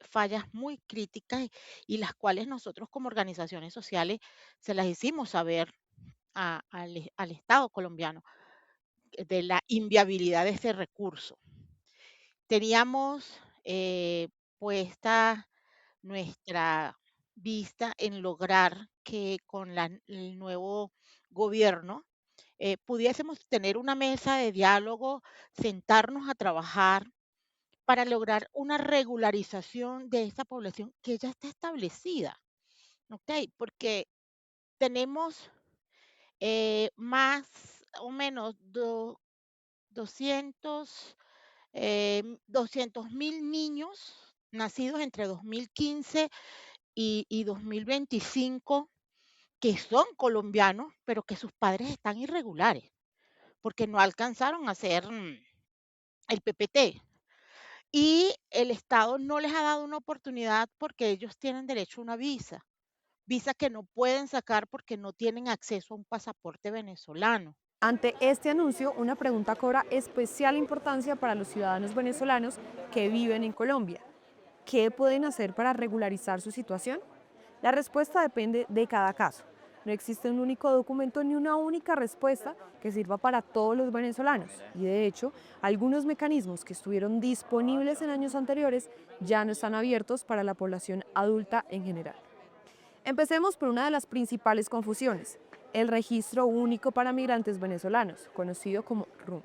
fallas muy críticas y las cuales nosotros como organizaciones sociales se las hicimos saber al Estado colombiano de la inviabilidad de ese recurso. Teníamos puesta nuestra vista en lograr que con el nuevo gobierno pudiésemos tener una mesa de diálogo, sentarnos a trabajar para lograr una regularización de esta población que ya está establecida, ¿ok? Porque tenemos más o menos 200 200.000 niños nacidos entre 2015 y 2025 que son colombianos, pero que sus padres están irregulares, porque no alcanzaron a hacer el PPT. Y el Estado no les ha dado una oportunidad porque ellos tienen derecho a una visa que no pueden sacar porque no tienen acceso a un pasaporte venezolano. Ante este anuncio, una pregunta cobra especial importancia para los ciudadanos venezolanos que viven en Colombia. ¿Qué pueden hacer para regularizar su situación? La respuesta depende de cada caso. No existe un único documento ni una única respuesta que sirva para todos los venezolanos. Y de hecho, algunos mecanismos que estuvieron disponibles en años anteriores ya no están abiertos para la población adulta en general. Empecemos por una de las principales confusiones, el Registro Único para Migrantes Venezolanos, conocido como RUM.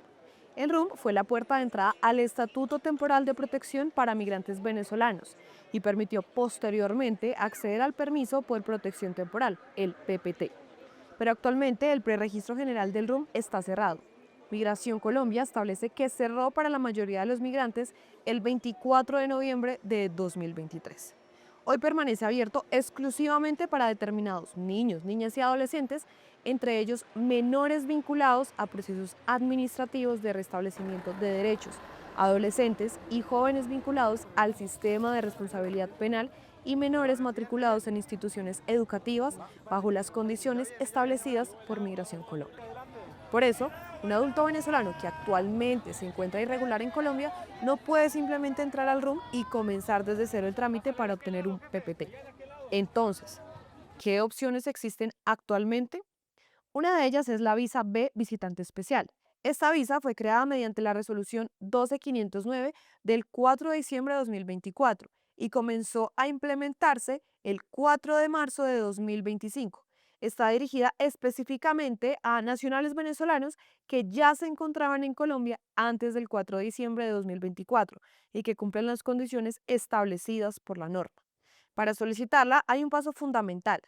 El RUM fue la puerta de entrada al Estatuto Temporal de Protección para Migrantes Venezolanos y permitió posteriormente acceder al permiso por protección temporal, el PPT. Pero actualmente el preregistro general del RUM está cerrado. Migración Colombia establece que cerró para la mayoría de los migrantes el 24 de noviembre de 2023. Hoy permanece abierto exclusivamente para determinados niños, niñas y adolescentes, entre ellos menores vinculados a procesos administrativos de restablecimiento de derechos, adolescentes y jóvenes vinculados al sistema de responsabilidad penal y menores matriculados en instituciones educativas bajo las condiciones establecidas por Migración Colombia. Por eso, un adulto venezolano que actualmente se encuentra irregular en Colombia no puede simplemente entrar al RUM y comenzar desde cero el trámite para obtener un PPT. Entonces, ¿qué opciones existen actualmente? Una de ellas es la visa B visitante especial. Esta visa fue creada mediante la resolución 12509 del 4 de diciembre de 2024 y comenzó a implementarse el 4 de marzo de 2025. Está dirigida específicamente a nacionales venezolanos que ya se encontraban en Colombia antes del 4 de diciembre de 2024 y que cumplen las condiciones establecidas por la norma. Para solicitarla hay un paso fundamental.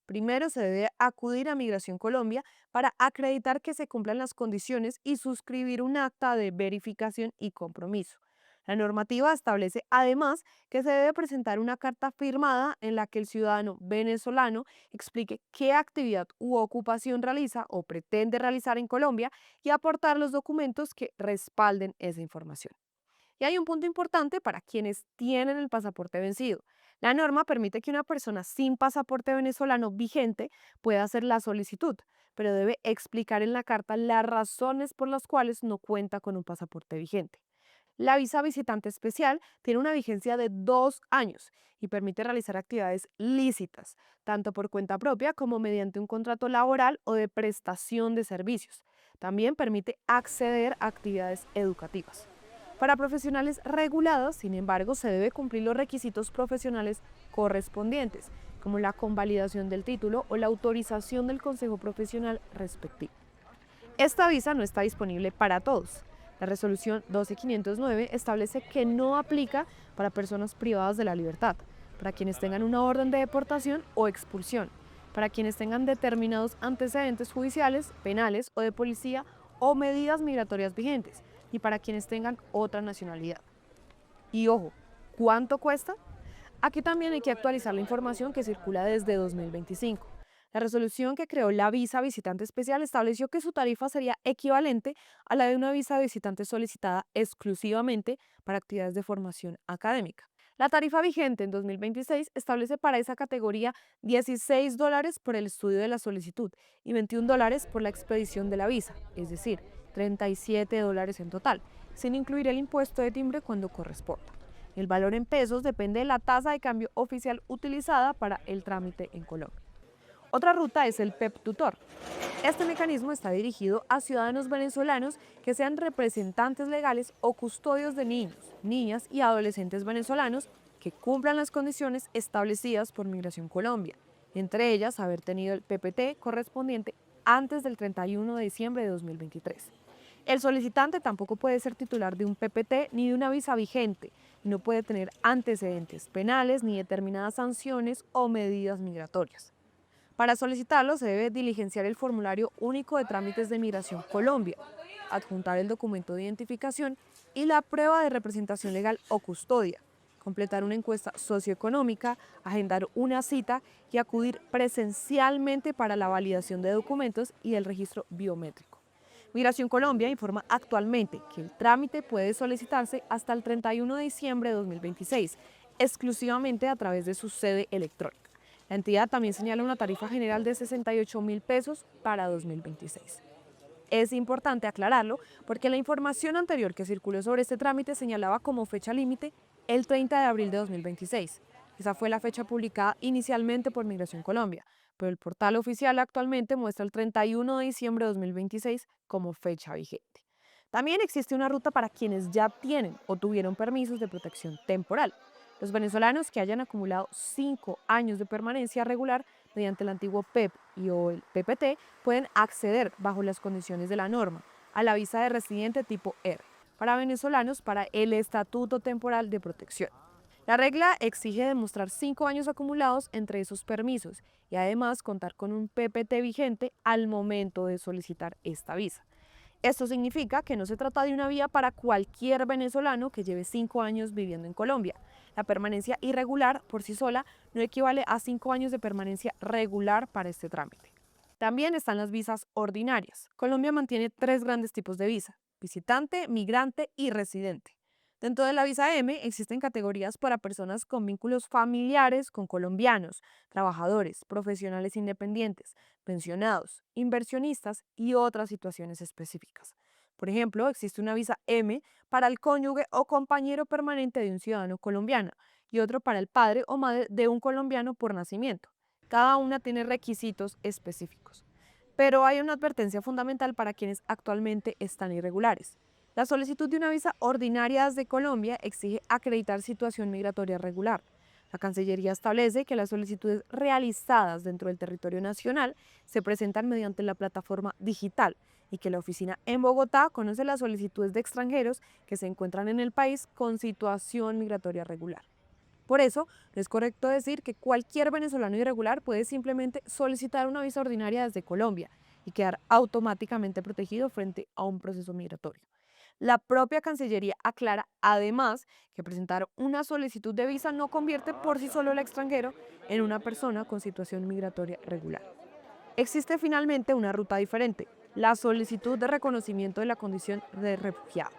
Primero se debe acudir a Migración Colombia para acreditar que se cumplan las condiciones y suscribir un acta de verificación y compromiso. La normativa establece además que se debe presentar una carta firmada en la que el ciudadano venezolano explique qué actividad u ocupación realiza o pretende realizar en Colombia y aportar los documentos que respalden esa información. Y hay un punto importante para quienes tienen el pasaporte vencido. La norma permite que una persona sin pasaporte venezolano vigente pueda hacer la solicitud, pero debe explicar en la carta las razones por las cuales no cuenta con un pasaporte vigente. La visa visitante especial tiene una vigencia de 2 años y permite realizar actividades lícitas, tanto por cuenta propia como mediante un contrato laboral o de prestación de servicios. También permite acceder a actividades educativas. Para profesionales regulados, sin embargo, se debe cumplir los requisitos profesionales correspondientes, como la convalidación del título o la autorización del consejo profesional respectivo. Esta visa no está disponible para todos. La resolución 12509 establece que no aplica para personas privadas de la libertad, para quienes tengan una orden de deportación o expulsión, para quienes tengan determinados antecedentes judiciales, penales o de policía o medidas migratorias vigentes, y para quienes tengan otra nacionalidad. Y ojo, ¿cuánto cuesta? Aquí también hay que actualizar la información que circula desde 2025. La resolución que creó la visa visitante especial estableció que su tarifa sería equivalente a la de una visa visitante solicitada exclusivamente para actividades de formación académica. La tarifa vigente en 2026 establece para esa categoría $16 por el estudio de la solicitud y $21 por la expedición de la visa, es decir, $37 en total, sin incluir el impuesto de timbre cuando corresponda. El valor en pesos depende de la tasa de cambio oficial utilizada para el trámite en Colombia. Otra ruta es el PEP Tutor. Este mecanismo está dirigido a ciudadanos venezolanos que sean representantes legales o custodios de niños, niñas y adolescentes venezolanos que cumplan las condiciones establecidas por Migración Colombia, entre ellas haber tenido el PPT correspondiente antes del 31 de diciembre de 2023. El solicitante tampoco puede ser titular de un PPT ni de una visa vigente y no puede tener antecedentes penales ni determinadas sanciones o medidas migratorias. Para solicitarlo se debe diligenciar el formulario único de trámites de Migración Colombia, adjuntar el documento de identificación y la prueba de representación legal o custodia, completar una encuesta socioeconómica, agendar una cita y acudir presencialmente para la validación de documentos y el registro biométrico. Migración Colombia informa actualmente que el trámite puede solicitarse hasta el 31 de diciembre de 2026, exclusivamente a través de su sede electrónica. La entidad también señala una tarifa general de 68.000 pesos para 2026. Es importante aclararlo porque la información anterior que circuló sobre este trámite señalaba como fecha límite el 30 de abril de 2026. Esa fue la fecha publicada inicialmente por Migración Colombia, pero el portal oficial actualmente muestra el 31 de diciembre de 2026 como fecha vigente. También existe una ruta para quienes ya tienen o tuvieron permisos de protección temporal. Los venezolanos que hayan acumulado 5 años de permanencia regular mediante el antiguo PEP o el PPT pueden acceder bajo las condiciones de la norma a la visa de residente tipo R para venezolanos para el Estatuto Temporal de Protección. La regla exige demostrar 5 años acumulados entre esos permisos y además contar con un PPT vigente al momento de solicitar esta visa. Esto significa que no se trata de una vía para cualquier venezolano que lleve 5 años viviendo en Colombia. La permanencia irregular por sí sola no equivale a 5 años de permanencia regular para este trámite. También están las visas ordinarias. Colombia mantiene 3 grandes tipos de visa: visitante, migrante y residente. Dentro de la visa M existen categorías para personas con vínculos familiares con colombianos, trabajadores, profesionales independientes, pensionados, inversionistas y otras situaciones específicas. Por ejemplo, existe una visa M para el cónyuge o compañero permanente de un ciudadano colombiano y otro para el padre o madre de un colombiano por nacimiento. Cada una tiene requisitos específicos. Pero hay una advertencia fundamental para quienes actualmente están irregulares. La solicitud de una visa ordinaria desde Colombia exige acreditar situación migratoria regular. La Cancillería establece que las solicitudes realizadas dentro del territorio nacional se presentan mediante la plataforma digital y que la oficina en Bogotá conoce las solicitudes de extranjeros que se encuentran en el país con situación migratoria regular. Por eso, no es correcto decir que cualquier venezolano irregular puede simplemente solicitar una visa ordinaria desde Colombia y quedar automáticamente protegido frente a un proceso migratorio. La propia Cancillería aclara además que presentar una solicitud de visa no convierte por sí solo al extranjero en una persona con situación migratoria regular. Existe finalmente una ruta diferente, la solicitud de reconocimiento de la condición de refugiado.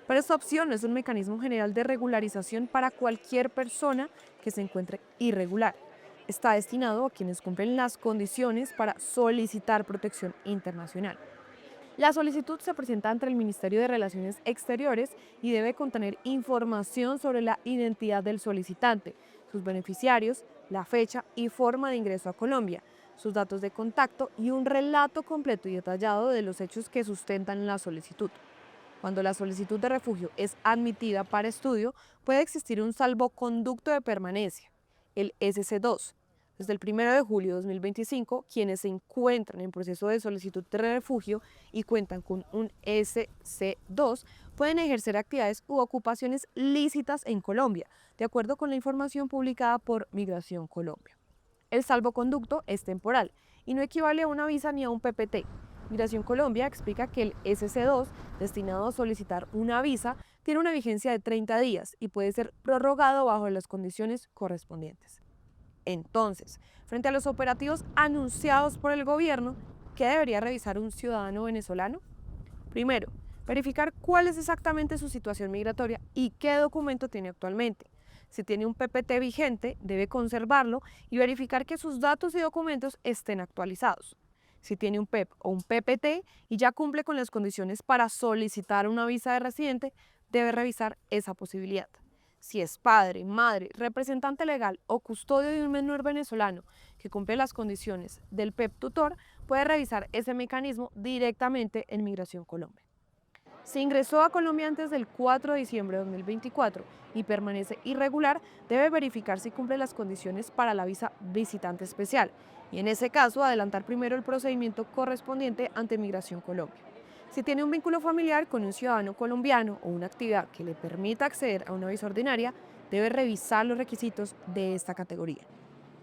Pero esta opción es un mecanismo general de regularización para cualquier persona que se encuentre irregular. Está destinado a quienes cumplen las condiciones para solicitar protección internacional. La solicitud se presenta ante el Ministerio de Relaciones Exteriores y debe contener información sobre la identidad del solicitante, sus beneficiarios, la fecha y forma de ingreso a Colombia, sus datos de contacto y un relato completo y detallado de los hechos que sustentan la solicitud. Cuando la solicitud de refugio es admitida para estudio, puede existir un salvoconducto de permanencia, el SC2. Desde el 1 de julio de 2025, quienes se encuentran en proceso de solicitud de refugio y cuentan con un SC2 pueden ejercer actividades u ocupaciones lícitas en Colombia, de acuerdo con la información publicada por Migración Colombia. El salvoconducto es temporal y no equivale a una visa ni a un PPT. Migración Colombia explica que el SC2, destinado a solicitar una visa, tiene una vigencia de 30 días y puede ser prorrogado bajo las condiciones correspondientes. Entonces, frente a los operativos anunciados por el gobierno, ¿qué debería revisar un ciudadano venezolano? Primero, verificar cuál es exactamente su situación migratoria y qué documento tiene actualmente. Si tiene un PPT vigente, debe conservarlo y verificar que sus datos y documentos estén actualizados. Si tiene un PEP o un PPT y ya cumple con las condiciones para solicitar una visa de residente, debe revisar esa posibilidad. Si es padre, madre, representante legal o custodio de un menor venezolano que cumple las condiciones del PEP tutor, puede revisar ese mecanismo directamente en Migración Colombia. Si ingresó a Colombia antes del 4 de diciembre de 2024 y permanece irregular, debe verificar si cumple las condiciones para la visa visitante especial y en ese caso adelantar primero el procedimiento correspondiente ante Migración Colombia. Si tiene un vínculo familiar con un ciudadano colombiano o una actividad que le permita acceder a una visa ordinaria, debe revisar los requisitos de esta categoría.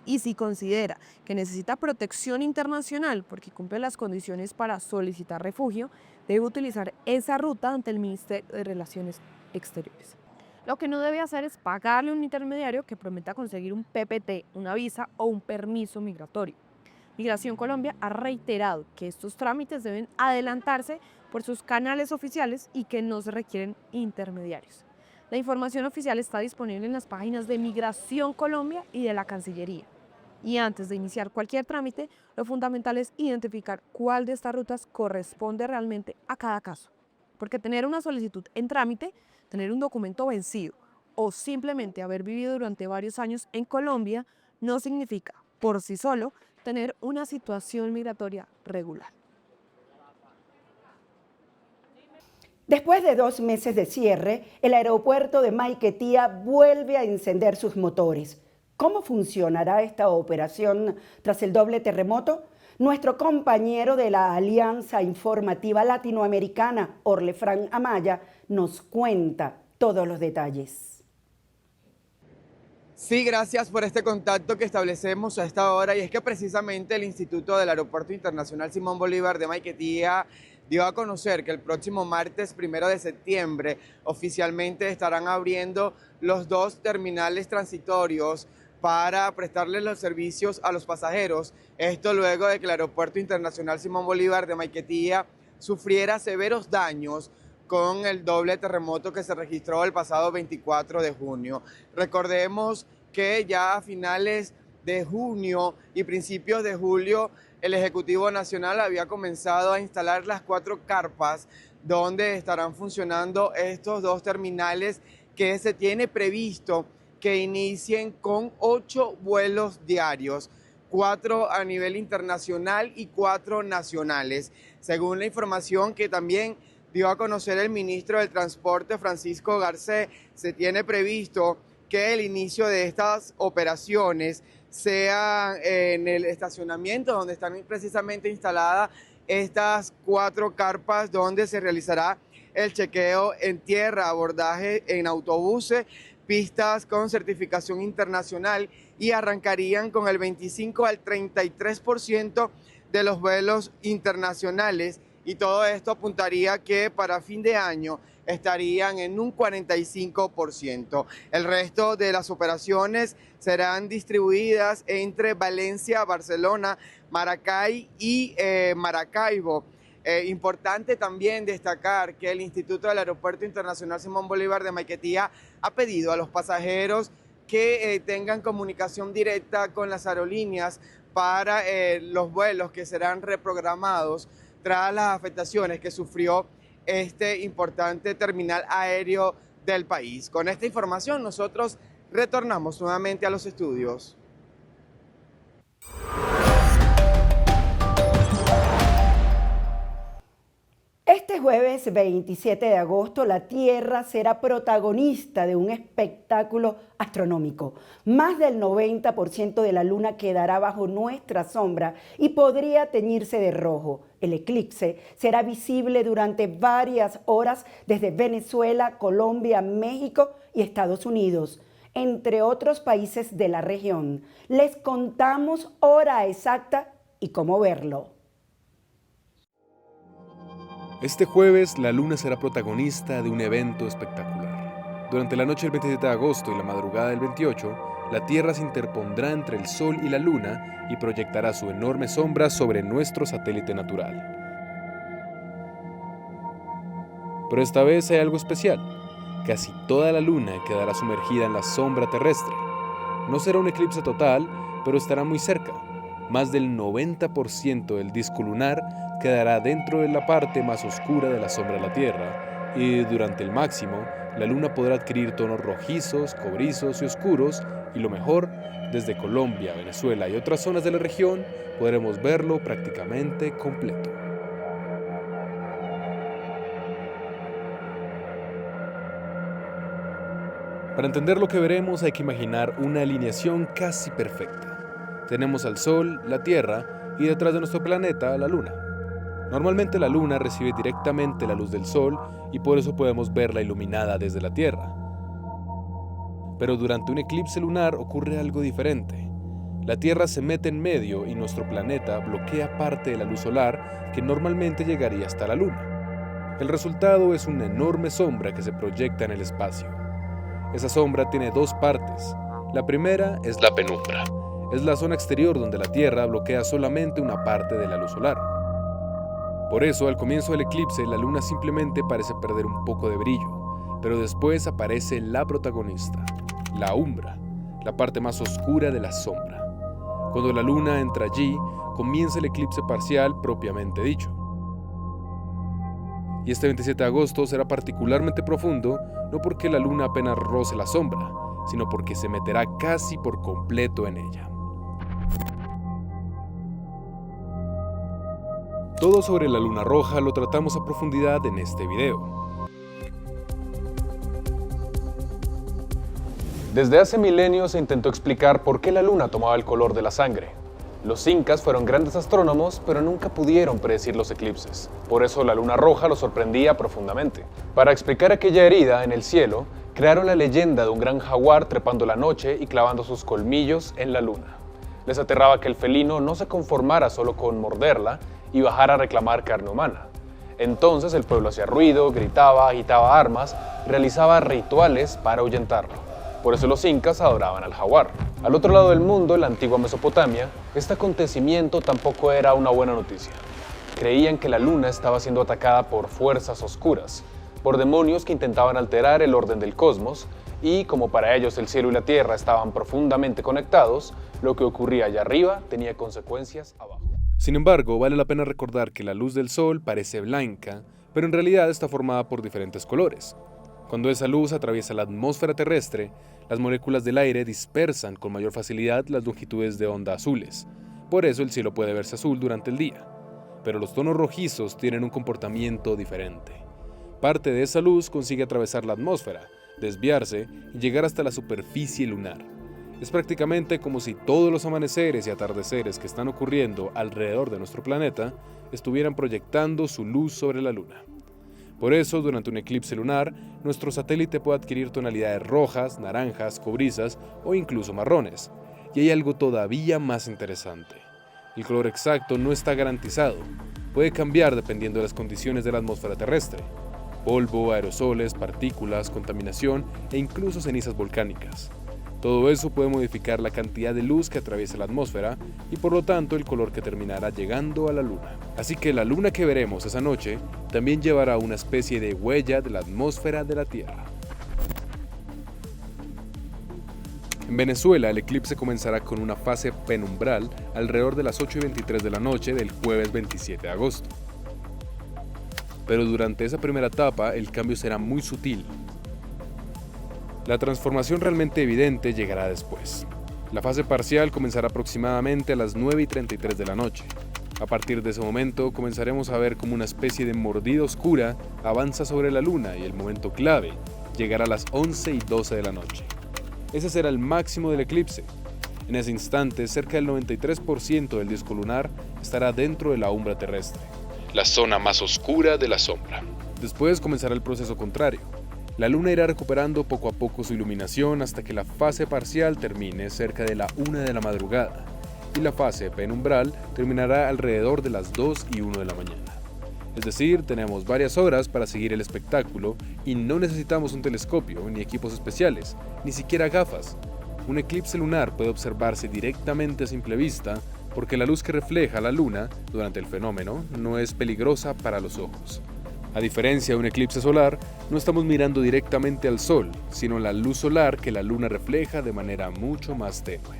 y si considera que necesita protección internacional porque cumple las condiciones para solicitar refugio, debe utilizar esa ruta ante el Ministerio de Relaciones Exteriores. Lo que no debe hacer es pagarle a un intermediario que prometa conseguir un PPT, una visa o un permiso migratorio. Migración Colombia ha reiterado que estos trámites deben adelantarse por sus canales oficiales y que no se requieren intermediarios. La información oficial está disponible en las páginas de Migración Colombia y de la Cancillería. Y antes de iniciar cualquier trámite, lo fundamental es identificar cuál de estas rutas corresponde realmente a cada caso. Porque tener una solicitud en trámite, tener un documento vencido o simplemente haber vivido durante varios años en Colombia no significa, por sí solo, tener una situación migratoria regular. Después de 2 meses de cierre, el aeropuerto de Maiquetía vuelve a encender sus motores. ¿Cómo funcionará esta operación tras el doble terremoto? Nuestro compañero de la Alianza Informativa Latinoamericana, Orlefran Amaya, nos cuenta todos los detalles. Sí, gracias por este contacto que establecemos a esta hora, y es que precisamente el Instituto del Aeropuerto Internacional Simón Bolívar de Maiquetía dio a conocer que el próximo martes 1 de septiembre oficialmente estarán abriendo los 2 terminales transitorios para prestarles los servicios a los pasajeros. Esto luego de que el Aeropuerto Internacional Simón Bolívar de Maiquetía sufriera severos daños con el doble terremoto que se registró el pasado 24 de junio. Recordemos que ya a finales de junio y principios de julio el Ejecutivo Nacional había comenzado a instalar las 4 carpas donde estarán funcionando estos 2 terminales que se tiene previsto que inicien con 8 vuelos diarios, 4 a nivel internacional y 4 nacionales. Según la información que también dio a conocer el ministro del Transporte, Francisco Garcés, se tiene previsto que el inicio de estas operaciones sea en el estacionamiento donde están precisamente instaladas estas 4 carpas, donde se realizará el chequeo en tierra, abordaje en autobuses, pistas con certificación internacional, y arrancarían con el 25 al 33% de los vuelos internacionales, y todo esto apuntaría que para fin de año estarían en un 45%. El resto de las operaciones serán distribuidas entre Valencia, Barcelona, Maracay y Maracaibo. Importante también destacar que el Instituto del Aeropuerto Internacional Simón Bolívar de Maiquetía ha pedido a los pasajeros que tengan comunicación directa con las aerolíneas para los vuelos que serán reprogramados tras las afectaciones que sufrió este importante terminal aéreo del país. Con esta información nosotros retornamos nuevamente a los estudios. Este jueves 27 de agosto, la Tierra será protagonista de un espectáculo astronómico. Más del 90% de la Luna quedará bajo nuestra sombra y podría teñirse de rojo. El eclipse será visible durante varias horas desde Venezuela, Colombia, México y Estados Unidos, entre otros países de la región. Les contamos hora exacta y cómo verlo. Este jueves, la Luna será protagonista de un evento espectacular. Durante la noche del 27 de agosto y la madrugada del 28, la Tierra se interpondrá entre el Sol y la Luna y proyectará su enorme sombra sobre nuestro satélite natural. Pero esta vez hay algo especial. Casi toda la Luna quedará sumergida en la sombra terrestre. No será un eclipse total, pero estará muy cerca. Más del 90% del disco lunar quedará dentro de la parte más oscura de la sombra de la Tierra, y durante el máximo, la Luna podrá adquirir tonos rojizos, cobrizos y oscuros, y lo mejor, desde Colombia, Venezuela y otras zonas de la región, podremos verlo prácticamente completo. Para entender lo que veremos hay que imaginar una alineación casi perfecta. Tenemos al Sol, la Tierra, y detrás de nuestro planeta, la Luna. Normalmente la Luna recibe directamente la luz del Sol y por eso podemos verla iluminada desde la Tierra. Pero durante un eclipse lunar ocurre algo diferente. La Tierra se mete en medio y nuestro planeta bloquea parte de la luz solar que normalmente llegaría hasta la Luna. El resultado es una enorme sombra que se proyecta en el espacio. Esa sombra tiene dos partes. La primera es la penumbra. Es la zona exterior donde la Tierra bloquea solamente una parte de la luz solar. Por eso, al comienzo del eclipse, la Luna simplemente parece perder un poco de brillo, pero después aparece la protagonista, la umbra, la parte más oscura de la sombra. Cuando la Luna entra allí, comienza el eclipse parcial propiamente dicho. Y este 27 de agosto será particularmente profundo, no porque la Luna apenas roce la sombra, sino porque se meterá casi por completo en ella. Todo sobre la luna roja lo tratamos a profundidad en este video. Desde hace milenios se intentó explicar por qué la luna tomaba el color de la sangre. Los incas fueron grandes astrónomos, pero nunca pudieron predecir los eclipses. Por eso la luna roja los sorprendía profundamente. Para explicar aquella herida en el cielo, crearon la leyenda de un gran jaguar trepando la noche y clavando sus colmillos en la luna. Les aterraba que el felino no se conformara solo con morderla y bajara a reclamar carne humana. Entonces el pueblo hacía ruido, gritaba, agitaba armas, realizaba rituales para ahuyentarlo. Por eso los incas adoraban al jaguar. Al otro lado del mundo, en la antigua Mesopotamia, este acontecimiento tampoco era una buena noticia. Creían que la luna estaba siendo atacada por fuerzas oscuras, por demonios que intentaban alterar el orden del cosmos, y como para ellos el cielo y la tierra estaban profundamente conectados, lo que ocurría allá arriba tenía consecuencias abajo. Sin embargo, vale la pena recordar que la luz del sol parece blanca, pero en realidad está formada por diferentes colores. Cuando esa luz atraviesa la atmósfera terrestre, las moléculas del aire dispersan con mayor facilidad las longitudes de onda azules. Por eso el cielo puede verse azul durante el día. Pero los tonos rojizos tienen un comportamiento diferente. Parte de esa luz consigue atravesar la atmósfera, desviarse y llegar hasta la superficie lunar. Es prácticamente como si todos los amaneceres y atardeceres que están ocurriendo alrededor de nuestro planeta estuvieran proyectando su luz sobre la luna. Por eso, durante un eclipse lunar, nuestro satélite puede adquirir tonalidades rojas, naranjas, cobrizas o incluso marrones. Y hay algo todavía más interesante. El color exacto no está garantizado. Puede cambiar dependiendo de las condiciones de la atmósfera terrestre. Polvo, aerosoles, partículas, contaminación e incluso cenizas volcánicas. Todo eso puede modificar la cantidad de luz que atraviesa la atmósfera y por lo tanto el color que terminará llegando a la luna. Así que la luna que veremos esa noche también llevará una especie de huella de la atmósfera de la Tierra. En Venezuela el eclipse comenzará con una fase penumbral alrededor de las 8:23 de la noche del jueves 27 de agosto. Pero durante esa primera etapa el cambio será muy sutil. La transformación realmente evidente llegará después. La fase parcial comenzará aproximadamente a las 9:33 de la noche. A partir de ese momento comenzaremos a ver como una especie de mordida oscura avanza sobre la luna y el momento clave llegará a las 11:12 de la noche. Ese será el máximo del eclipse. En ese instante, cerca del 93% del disco lunar estará dentro de la umbra terrestre, la zona más oscura de la sombra. Después comenzará el proceso contrario. La luna irá recuperando poco a poco su iluminación hasta que la fase parcial termine cerca de la 1 de la madrugada y la fase penumbral terminará alrededor de las 2:01 de la mañana. Es decir, tenemos varias horas para seguir el espectáculo y no necesitamos un telescopio, ni equipos especiales, ni siquiera gafas. Un eclipse lunar puede observarse directamente a simple vista porque la luz que refleja la luna durante el fenómeno no es peligrosa para los ojos. A diferencia de un eclipse solar, no estamos mirando directamente al sol, sino la luz solar que la luna refleja de manera mucho más tenue.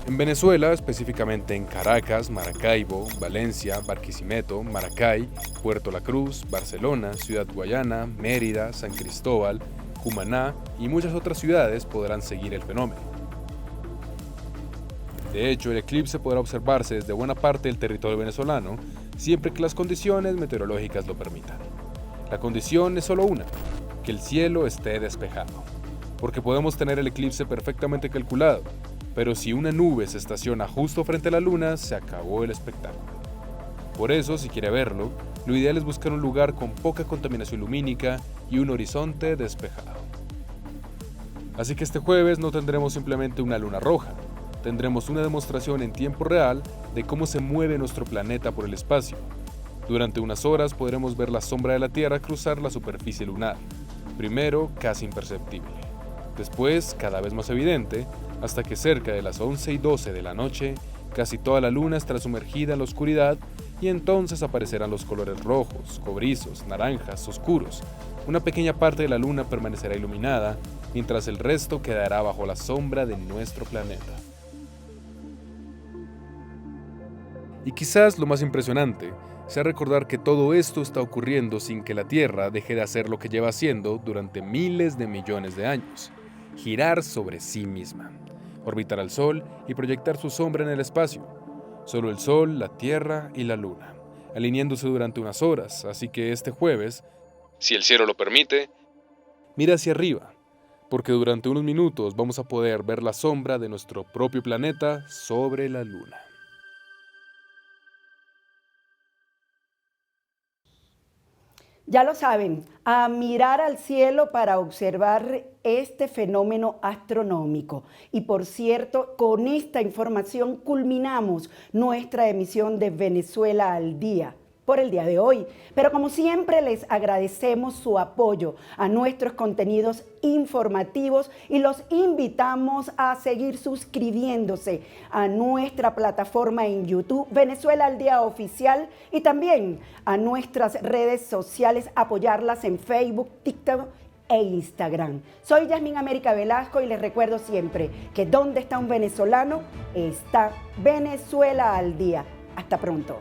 En Venezuela, específicamente en Caracas, Maracaibo, Valencia, Barquisimeto, Maracay, Puerto La Cruz, Barcelona, Ciudad Guayana, Mérida, San Cristóbal, Cumaná y muchas otras ciudades podrán seguir el fenómeno. De hecho, el eclipse podrá observarse desde buena parte del territorio venezolano, siempre que las condiciones meteorológicas lo permitan. La condición es solo una, que el cielo esté despejado, porque podemos tener el eclipse perfectamente calculado, pero si una nube se estaciona justo frente a la luna, se acabó el espectáculo. Por eso, si quiere verlo, lo ideal es buscar un lugar con poca contaminación lumínica y un horizonte despejado. Así que este jueves no tendremos simplemente una luna roja, tendremos una demostración en tiempo real de cómo se mueve nuestro planeta por el espacio. Durante unas horas podremos ver la sombra de la Tierra cruzar la superficie lunar, primero casi imperceptible, después cada vez más evidente, hasta que cerca de las 11:12 de la noche, casi toda la luna estará sumergida en la oscuridad y entonces aparecerán los colores rojos, cobrizos, naranjas, oscuros. Una pequeña parte de la luna permanecerá iluminada, mientras el resto quedará bajo la sombra de nuestro planeta. Y quizás lo más impresionante sea recordar que todo esto está ocurriendo sin que la Tierra deje de hacer lo que lleva haciendo durante miles de millones de años: girar sobre sí misma, orbitar al Sol y proyectar su sombra en el espacio. Solo el Sol, la Tierra y la Luna, alineándose durante unas horas, así que este jueves, si el cielo lo permite, mira hacia arriba, porque durante unos minutos vamos a poder ver la sombra de nuestro propio planeta sobre la Luna. Ya lo saben, a mirar al cielo para observar este fenómeno astronómico. Y por cierto, con esta información culminamos nuestra emisión de Venezuela al Día por el día de hoy. Pero como siempre les agradecemos su apoyo a nuestros contenidos informativos y los invitamos a seguir suscribiéndose a nuestra plataforma en YouTube, Venezuela al Día Oficial, y también a nuestras redes sociales, apoyarlas en Facebook, TikTok e Instagram. Soy Yasmín América Velasco y les recuerdo siempre que donde está un venezolano, está Venezuela al Día. Hasta pronto.